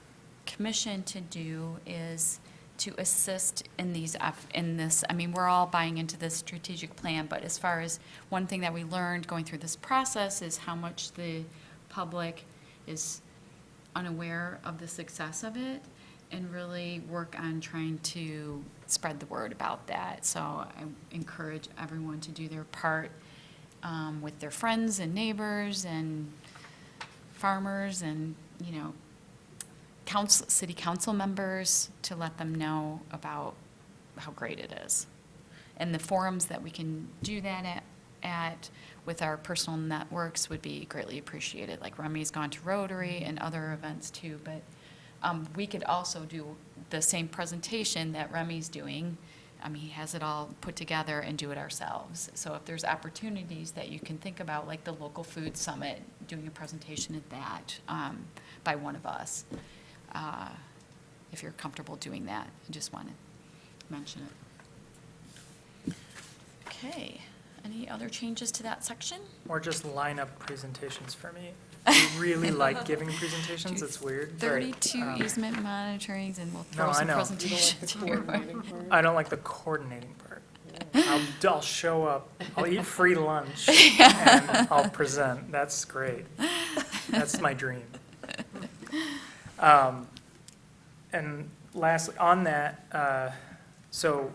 commission to do is to assist in this, I mean, we're all buying into this strategic plan, but as far as one thing that we learned going through this process is how much the public is unaware of the success of it, and really work on trying to spread the word about that. So I encourage everyone to do their part with their friends and neighbors and farmers and, city council members, to let them know about how great it is. And the forums that we can do that at with our personal networks would be greatly appreciated. Like Remy's gone to Rotary and other events too, but we could also do the same presentation that Remy's doing. He has it all put together, and do it ourselves. So if there's opportunities that you can think about, like the local food summit, doing a presentation at that by one of us, if you're comfortable doing that, I just want to mention it. Okay, any other changes to that section? Or just line up presentations for me. I really like giving presentations, it's weird. but, 32 easement monitorings, and we'll No, throw I some know. presentations here. I don't like the coordinating part. I'll show up, I'll eat free lunch, and I'll present. That's great. That's my dream. And lastly, on that, so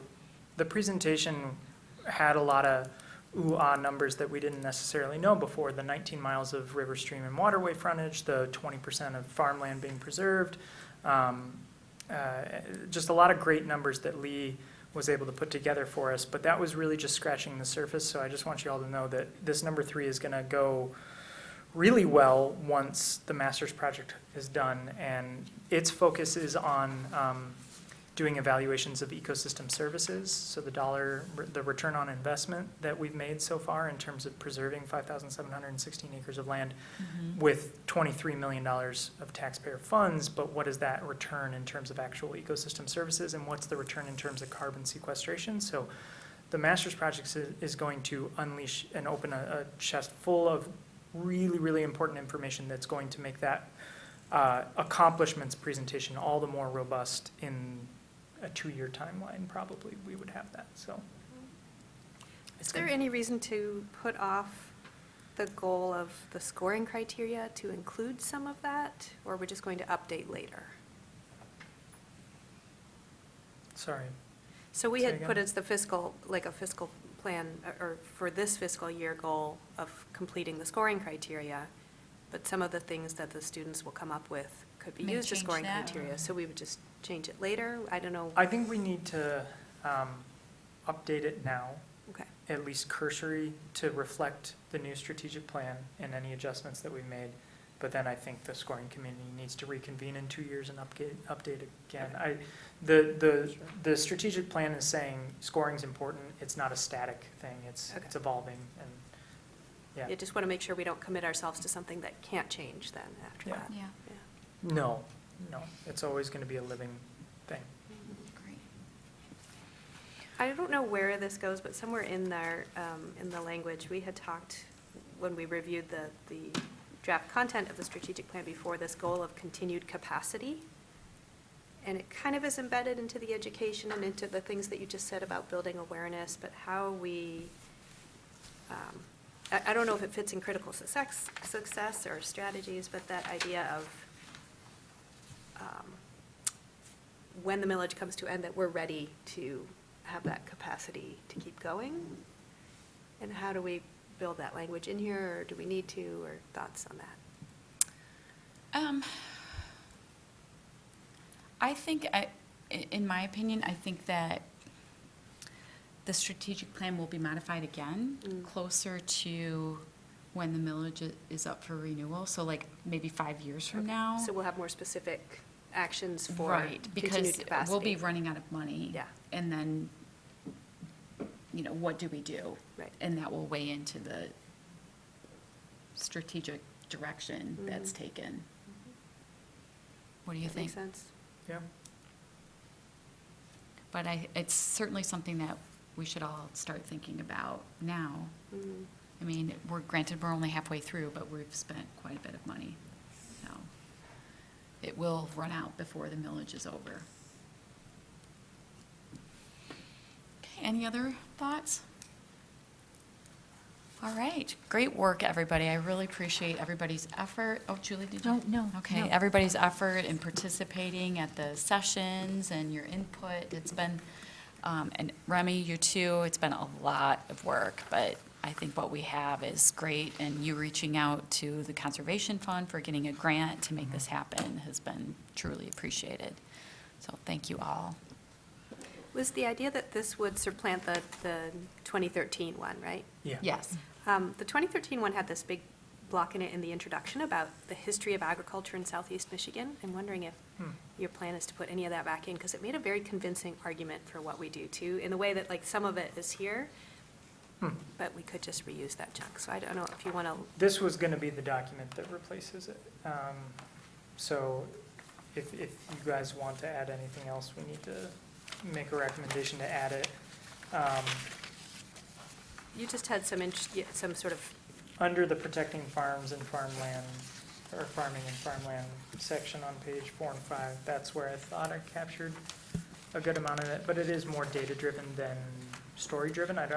the presentation had a lot of ooh-ah numbers that we didn't necessarily know before. The 19 miles of river, stream, and waterway frontage, the 20% of farmland being preserved, just a lot of great numbers that Lee was able to put together for us, but that was really just scratching the surface. So I just want you all to know that this number 3 is gonna go really well once the master's project is done, and its focus is on doing evaluations of ecosystem services. So the return on investment that we've made so far in terms of preserving 5,716 acres of land with $23 million of taxpayer funds, but what is that return in terms of actual ecosystem services, and what's the return in terms of carbon sequestration? So the master's project is going to unleash and open a chest full of really, really important information that's going to make that accomplishments presentation all the more robust. In a 2-year timeline, probably, we would have that, so. Is there any reason to put off the goal of the scoring criteria to include some of that, or we're just going to update later? Sorry. So we Say had put again? as the fiscal, like a fiscal plan, or for this fiscal year goal of completing the scoring criteria, but some of the things that the students will come up with could be May used as change scoring that. criteria, so we would just change it later? I don't know. I think we need to update it now, Okay. at least cursory, to reflect the new strategic plan and any adjustments that we've made. But then I think the scoring committee needs to reconvene in 2 years and update again. The strategic plan is saying scoring's important. It's not a static thing. It's Okay. evolving, and yeah. You just want to make sure we don't commit ourselves to something that can't change then after Yeah. that. Yeah, No, it's always going to be a living thing. great. I don't know where this goes, but somewhere in there, in the language, we had talked, when we reviewed the draft content of the strategic plan before, this goal of continued capacity. And it kind of is embedded into the education and into the things that you just said about building awareness, but how we, I don't know if it fits in critical success or strategies, but that idea of when the millage comes to end, that we're ready to have that capacity to keep going? And how do we build that language in here, or do we need to, or thoughts on that? I think, in my opinion, I think that the strategic plan will be modified again, closer to when the millage is up for renewal, so like maybe 5 years from now. So we'll have more specific actions for Right, because continued capacity. we'll be running out of money. Yeah. And then what do we do? Right. And that will weigh into the strategic direction that's Mhm. taken. What do you That think? makes sense. Yeah. But it's certainly something that we should all start thinking about now. Mhm. I mean, we're only halfway through, but we've spent quite a bit of money. So it will run out before the millage is over. Okay, any other thoughts? All right, great work, everybody. I really appreciate everybody's effort. Oh, Julie, did you? Oh, no, Okay, no. everybody's effort in participating at the sessions and your input. It's been, and Remy, you too, it's been a lot of work, but I think what we have is great, and you reaching out to the Conservation Fund for getting a grant to make this happen has been truly appreciated. So thank you all. Was the idea that this would supplant the 2013 one, right? Yeah. Yes. The 2013 one had this big block in it in the introduction about the history of agriculture in southeast Michigan. I'm wondering if your plan is to put any of that back in, because it made a very convincing argument for what we do too, in the way that like some of it is here, but we could just reuse that chunk. So I don't know if you want to, This was gonna be the document that replaces it. So if you guys want to add anything else, we need to make a recommendation to add it. you just had some sort of, Under the protecting farms and farmland, or farming and farmland section on page 4 and 5, that's where I thought I captured a good amount of it, but it is more data-driven than story-driven. I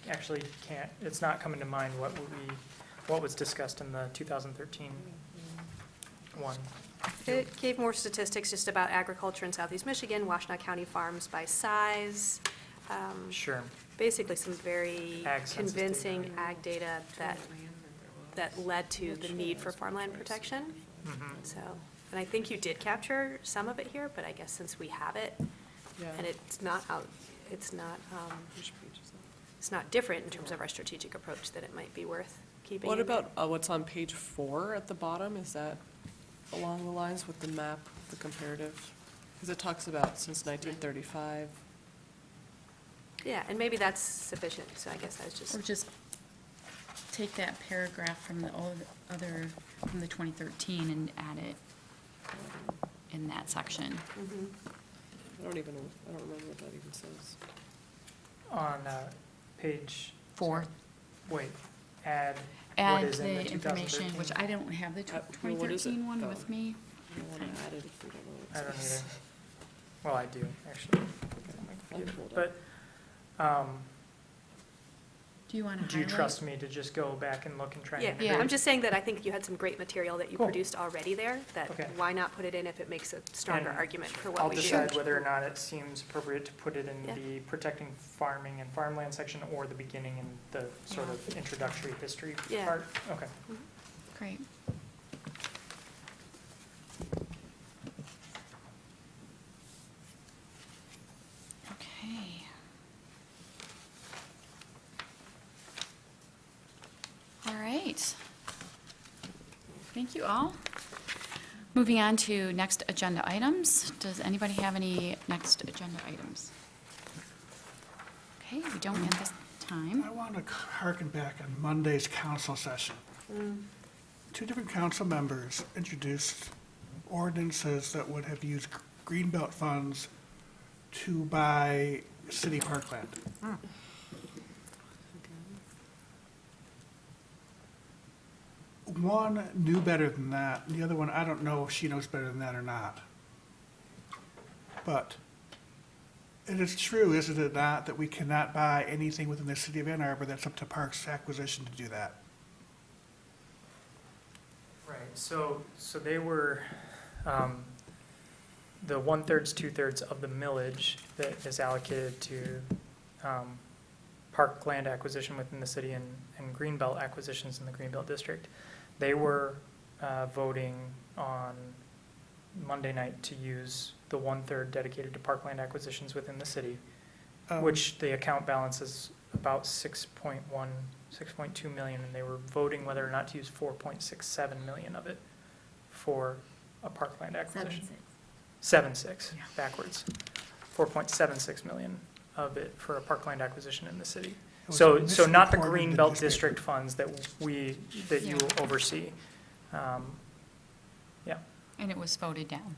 actually can't, it's not coming to mind what was discussed in the 2013 one. it gave more statistics just about agriculture in southeast Michigan, Washtenaw County farms by size. Sure. Basically some very Ag census convincing data. ag data that led to the need for farmland protection. Mhm. So, and I think you did capture some of it here, but I guess since we have it, Yeah. and it's not out, it's not different in terms of our strategic approach, that it might be worth keeping. What in there. about what's on page 4 at the bottom? Is that along the lines with the map, the comparative? Because it talks about since 1935. Yeah, and maybe that's sufficient, so I guess I was just, Or just take that paragraph from the from the 2013 and add it in that section. mhm. I don't remember what that even says. On page. 4. Wait, add what Add is in the the information, 2013? which I don't have the Well, what is it? 2013 one Oh. with me. I don't want to add it if we don't know what I it don't says. either. Well, I do, actually. I'll pull it up. But, Do you want to highlight? do you trust me to just go back and look and try and? Yeah, I'm create- just saying that I think you had some great material that you Cool. produced already there, that Okay. why not put it in if it makes a stronger And argument for what I'll we do? decide whether or not it seems appropriate to put it in Yeah. the protecting farming and farmland section or the beginning and the sort of introductory history Yeah. part. Okay. Mhm. Great. Okay. All right. Thank you all. Moving on to next agenda items. Does anybody have any next agenda items? Okay, we don't at this time. I want to harken back on Monday's council session. Two different council members introduced ordinances that would have used Greenbelt funds to buy city parkland. One knew better than that, and the other one, I don't know if she knows better than that or not. But it is true, isn't it not, that we cannot buy anything within the city of Ann Arbor that's up to Parks Acquisition to do that? Right, so they were, the 1/3, 2/3 of the millage that is allocated to parkland acquisition within the city and Greenbelt acquisitions in the Greenbelt district. They were voting on Monday night to use the 1/3 dedicated to parkland acquisitions within the city, which the account balance is about 6.2 million, and they were voting whether or not to use 4.67 million of it for a parkland acquisition. 7.6, Yeah. backwards. 4.76 million of it for a parkland acquisition in the city. was So not the misreported in the Greenbelt newspaper. district funds that you Yeah. oversee. Yeah, And it was voted down.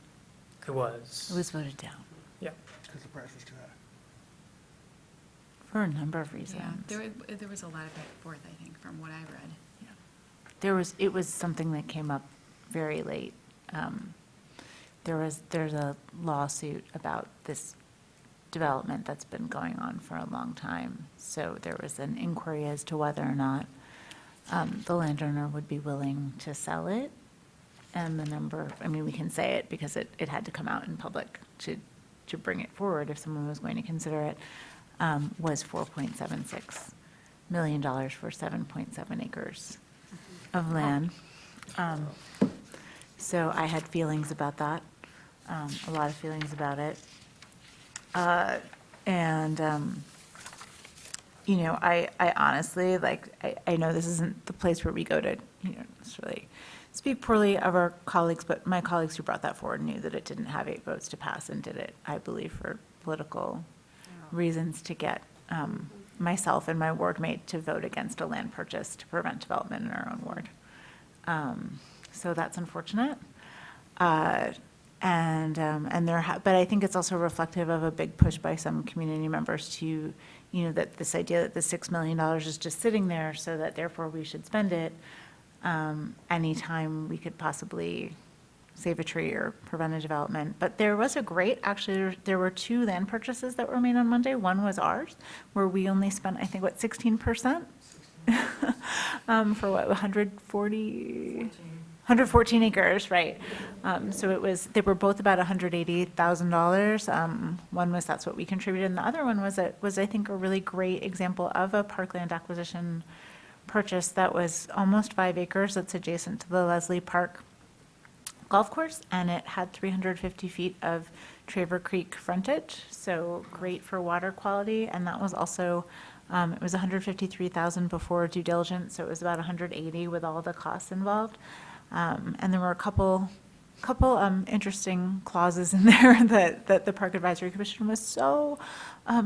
it was. It was voted down Because the price was too high. for a number of Yeah, reasons. there was a lot of back and forth, I think, from what I read. It was something that came up very late. There's a lawsuit about this development that's been going on for a long time. So there was an inquiry as to whether or not the landowner would be willing to sell it. And the number, I mean, we can say it because it had to come out in public to bring it forward if someone was going to consider it, was $4.76 million for 7.7 acres of land. So I had feelings about that, a lot of feelings about it. You know, I honestly, like, I know this isn't the place where we go to, you know, necessarily speak poorly of our colleagues, but my colleagues who brought that forward knew that it didn't have 8 votes to pass and did it, I believe, for political reasons to get myself and my ward mate to vote against a land purchase to prevent development in our own ward. So that's unfortunate. But I think it's also reflective of a big push by some community members to, you know, that this idea that the $6 million is just sitting there, so that therefore we should spend it anytime we could possibly save a tree or prevent a development. But there was actually, there were 2 land purchases that were made on Monday. One was ours, where we only spent, I think, 16%? For 114 acres, right. So they were both about $180,000. One was, that's what we contributed, and the other one was I think, a really great example of a parkland acquisition purchase that was almost 5 acres. That's adjacent to the Leslie Park golf course, and it had 350 feet of Traver Creek frontage, so great for water quality. And that was also, it was $153,000 before due diligence, so it was about $180,000 with all the costs involved. And there were a couple interesting clauses in there that the Park Advisory Commission was so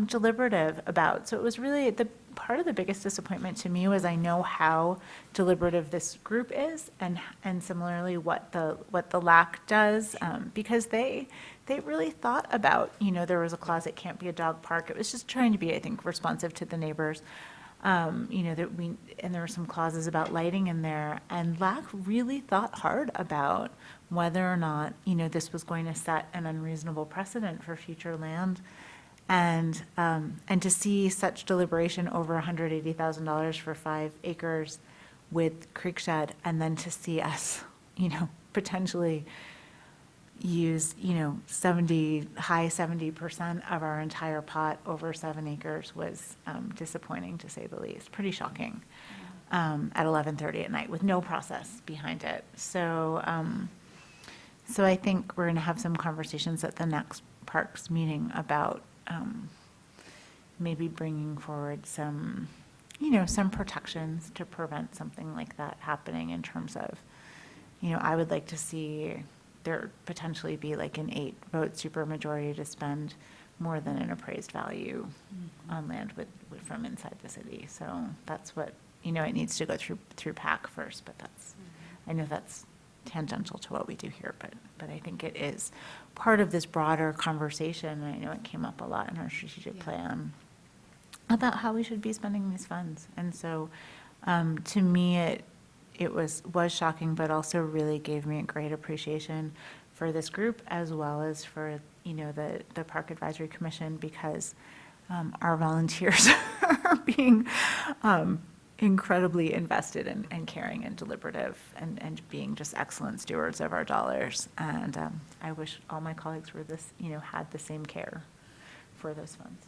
deliberative about. So it was really, part of the biggest disappointment to me was I know how deliberative this group is, and similarly what the LAC does, because they really thought about, you know, there was a clause, it can't be a dog park. It was just trying to be, I think, responsive to the neighbors. You know, and there were some clauses about lighting in there, and LAC really thought hard about whether or not, you know, this was going to set an unreasonable precedent for future land. And to see such deliberation over $180,000 for 5 acres with Creekshed, and then to see us, you know, potentially use, you know, high 70% of our entire pot over 7 acres was disappointing, to say the least. Pretty shocking at 11:30 at night with no process behind it. So I think we're going to have some conversations at the next Parks meeting about maybe bringing forward some, you know, some protections to prevent something like that happening, in terms of, you know, I would like to see there potentially be like an 8-vote supermajority to spend more than an appraised value on land from inside the city. So that's what, you know, it needs to go through PAC first, but I know that's tangential to what we do here, but I think it is part of this broader conversation. And I know it came up a lot in our strategic plan about how we should be spending these funds. And so to me, it was shocking, but also really gave me a great appreciation for this group, as well as for, you know, the Park Advisory Commission, because our volunteers are being incredibly invested and caring and deliberative, and being just excellent stewards of our dollars. And I wish all my colleagues were had the same care for those funds.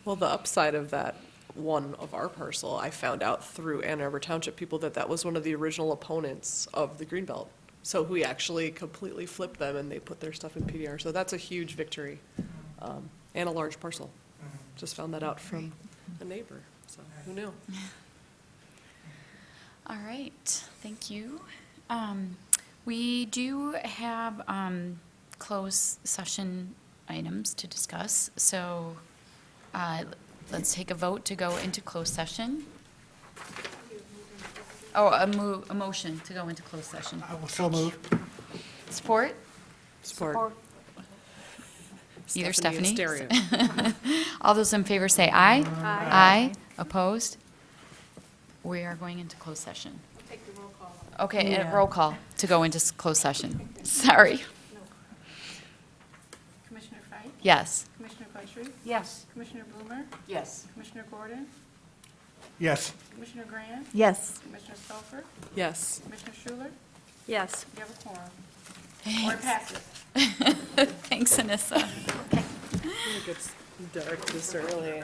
Well, the upside of that one of our parcel, I found out through Ann Arbor Township people that was one of the original opponents of the Greenbelt. So we actually completely flipped them, and they put their stuff in PDR. So that's a huge victory, and a large parcel. Just found that out from a neighbor, so who knew? All right, thank you. We do have closed session items to discuss, so Let's take a vote to go into closed session. Oh, a motion to go into closed session. I will so move. Support? Support. Either Stephanie Stephanie. and Stereo. All those in favor say aye. Aye. Opposed? We are going into closed session. Take the roll call. Okay, Yeah. roll call to go into closed session. Sorry. Commissioner Fike? Yes. Commissioner Butcher? Yes. Commissioner Bloomer? Yes. Commissioner Gordon? Yes. Commissioner Grand? Yes. Commissioner Stoffer? Yes. Commissioner Schuler? Yes. You have a quorum. Or it passes. Thanks, Anissa. It gets dark this early.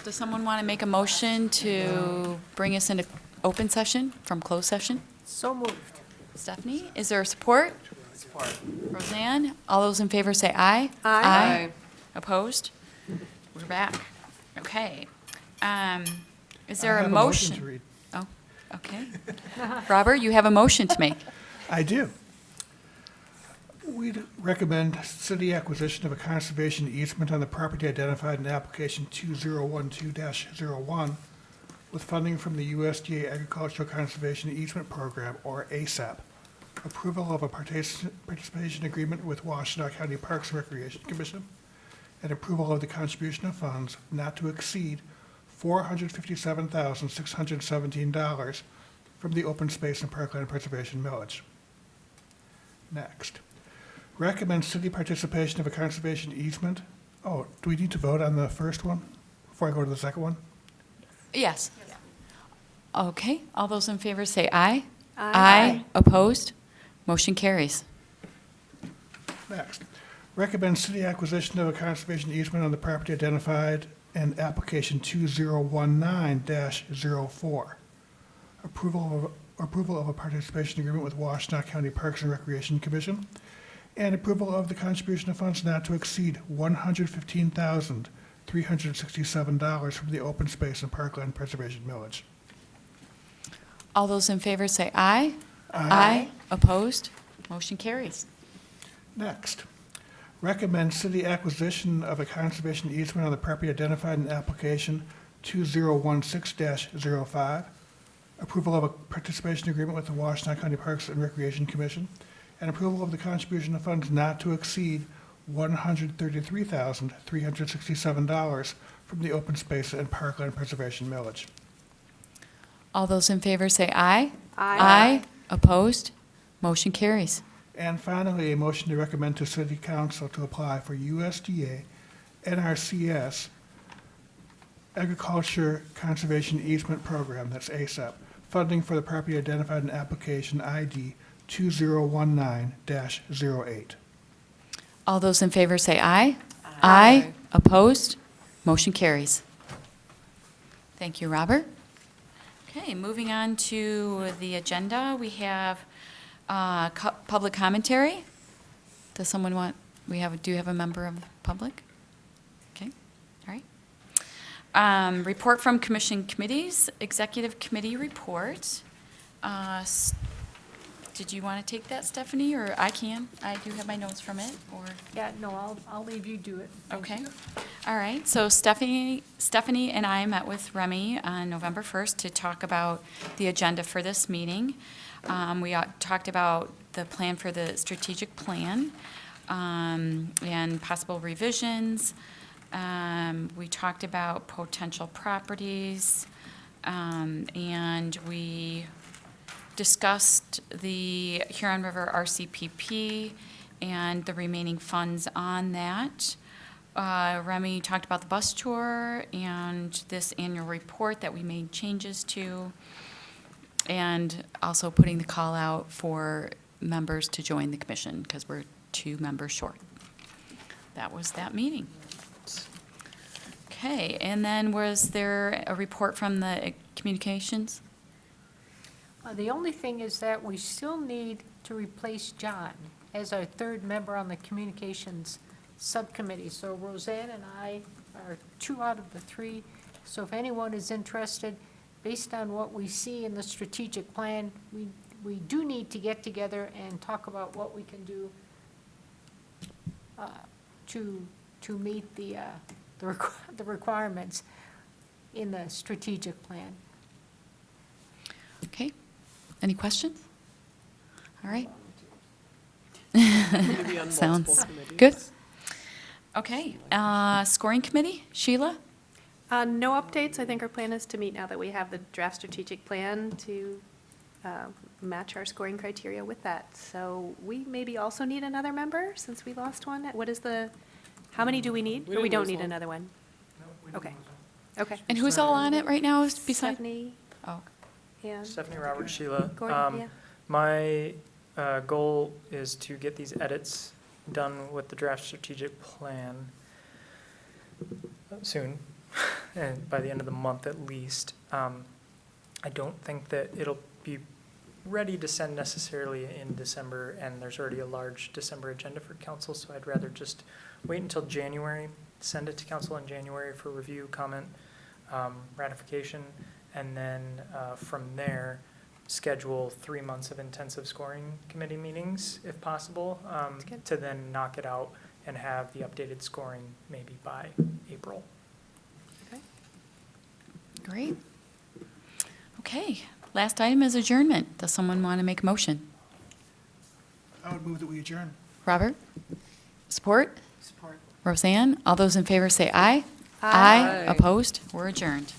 Does someone want to make a motion to bring us into open session from closed session? So moved. Stephanie, is there support? Support. Roseanne, all those in favor say aye. Aye. Opposed? We're back. Okay. Is I there a have motion? to read. Oh, okay. Robert, you have a motion to make. I do. We'd recommend city acquisition of a conservation easement on the property identified in application 2012-01 with funding from the USDA Agricultural Conservation Easement Program, or ASAP. Approval of a participation agreement with Washtenaw County Parks and Recreation Commission, and approval of the contribution of funds not to exceed $457,617 from the Open Space and Parkland Preservation Millage. Next, recommend city participation of a conservation easement. Oh, do we need to vote on the first one before I go to the second one? Yes. Okay, all those in favor say aye. Aye. Opposed? Motion carries. Next, recommend city acquisition of a conservation easement on the property identified in application 2019-04. Approval of a participation agreement with Washtenaw County Parks and Recreation Commission, and approval of the contribution of funds not to exceed $115,367 from the Open Space and Parkland Preservation Millage. All those in favor say aye. Opposed? Motion carries. Next, recommend city acquisition of a conservation easement on the property identified in application 2016-05. Approval of a participation agreement with the Washtenaw County Parks and Recreation Commission, and approval of the contribution of funds not to exceed $133,367 from the Open Space and Parkland Preservation Millage. All those in favor say aye. Aye. Opposed? Motion carries. And finally, a motion to recommend to City Council to apply for USDA NRCS Agriculture Conservation Easement Program, that's ASAP, funding for the property identified in application ID 2019-08. All those in favor say aye. Opposed? Motion carries. Thank you, Robert. Okay, moving on to the agenda, we have public commentary. Does someone want, do you have a member of the public? Okay, all right. Report from commission committees, executive committee report. Did you want to take that, Stephanie, or I can? I do have my notes from it, or? Yeah, no, I'll leave you do it. Thank Okay. you. All right, so Stephanie and I met with Remy on November 1st to talk about the agenda for this meeting. We talked about the plan for the strategic plan and possible revisions. We talked about potential properties, and we discussed the Huron River RCPP and the remaining funds on that. Remy talked about the bus tour and this annual report that we made changes to, and also putting the call out for members to join the commission because we're 2 members short. That was that meeting. Okay, and then was there a report from the communications? The only thing is that we still need to replace John as our 3rd member on the communications subcommittee. So Roseanne and I are 2 out of the 3. So if anyone is interested, based on what we see in the strategic plan, we do need to get together and talk about what we can do to meet the requirements in the strategic plan. Okay, any questions? All right. Maybe on Sounds multiple committees. good. Okay, scoring committee, Sheila? No updates. I think our plan is to meet now that we have the draft strategic plan to match our scoring criteria with that. So we maybe also need another member since we lost one. How many do we need? We Or we didn't don't lose need one. another one? Okay. Okay. And who's all on it right now besides? Stephanie Oh, and Stephanie, Robert, Sheila. Gordon, yeah. My goal is to get these edits done with the draft strategic plan soon. and by the end of the month at least. I don't think that it'll be ready to send necessarily in December, and there's already a large December agenda for council, so I'd rather just wait until January, send it to council in January for review, comment, ratification, and then from there, schedule 3 months of intensive scoring committee meetings, if possible, to then knock it out and have the updated scoring maybe by April. Great. Okay, last item is adjournment. Does someone want to make a motion? I would move that we adjourn. Robert? Support? Support. Roseanne? All those in favor say aye. Aye. Opposed? We're adjourned.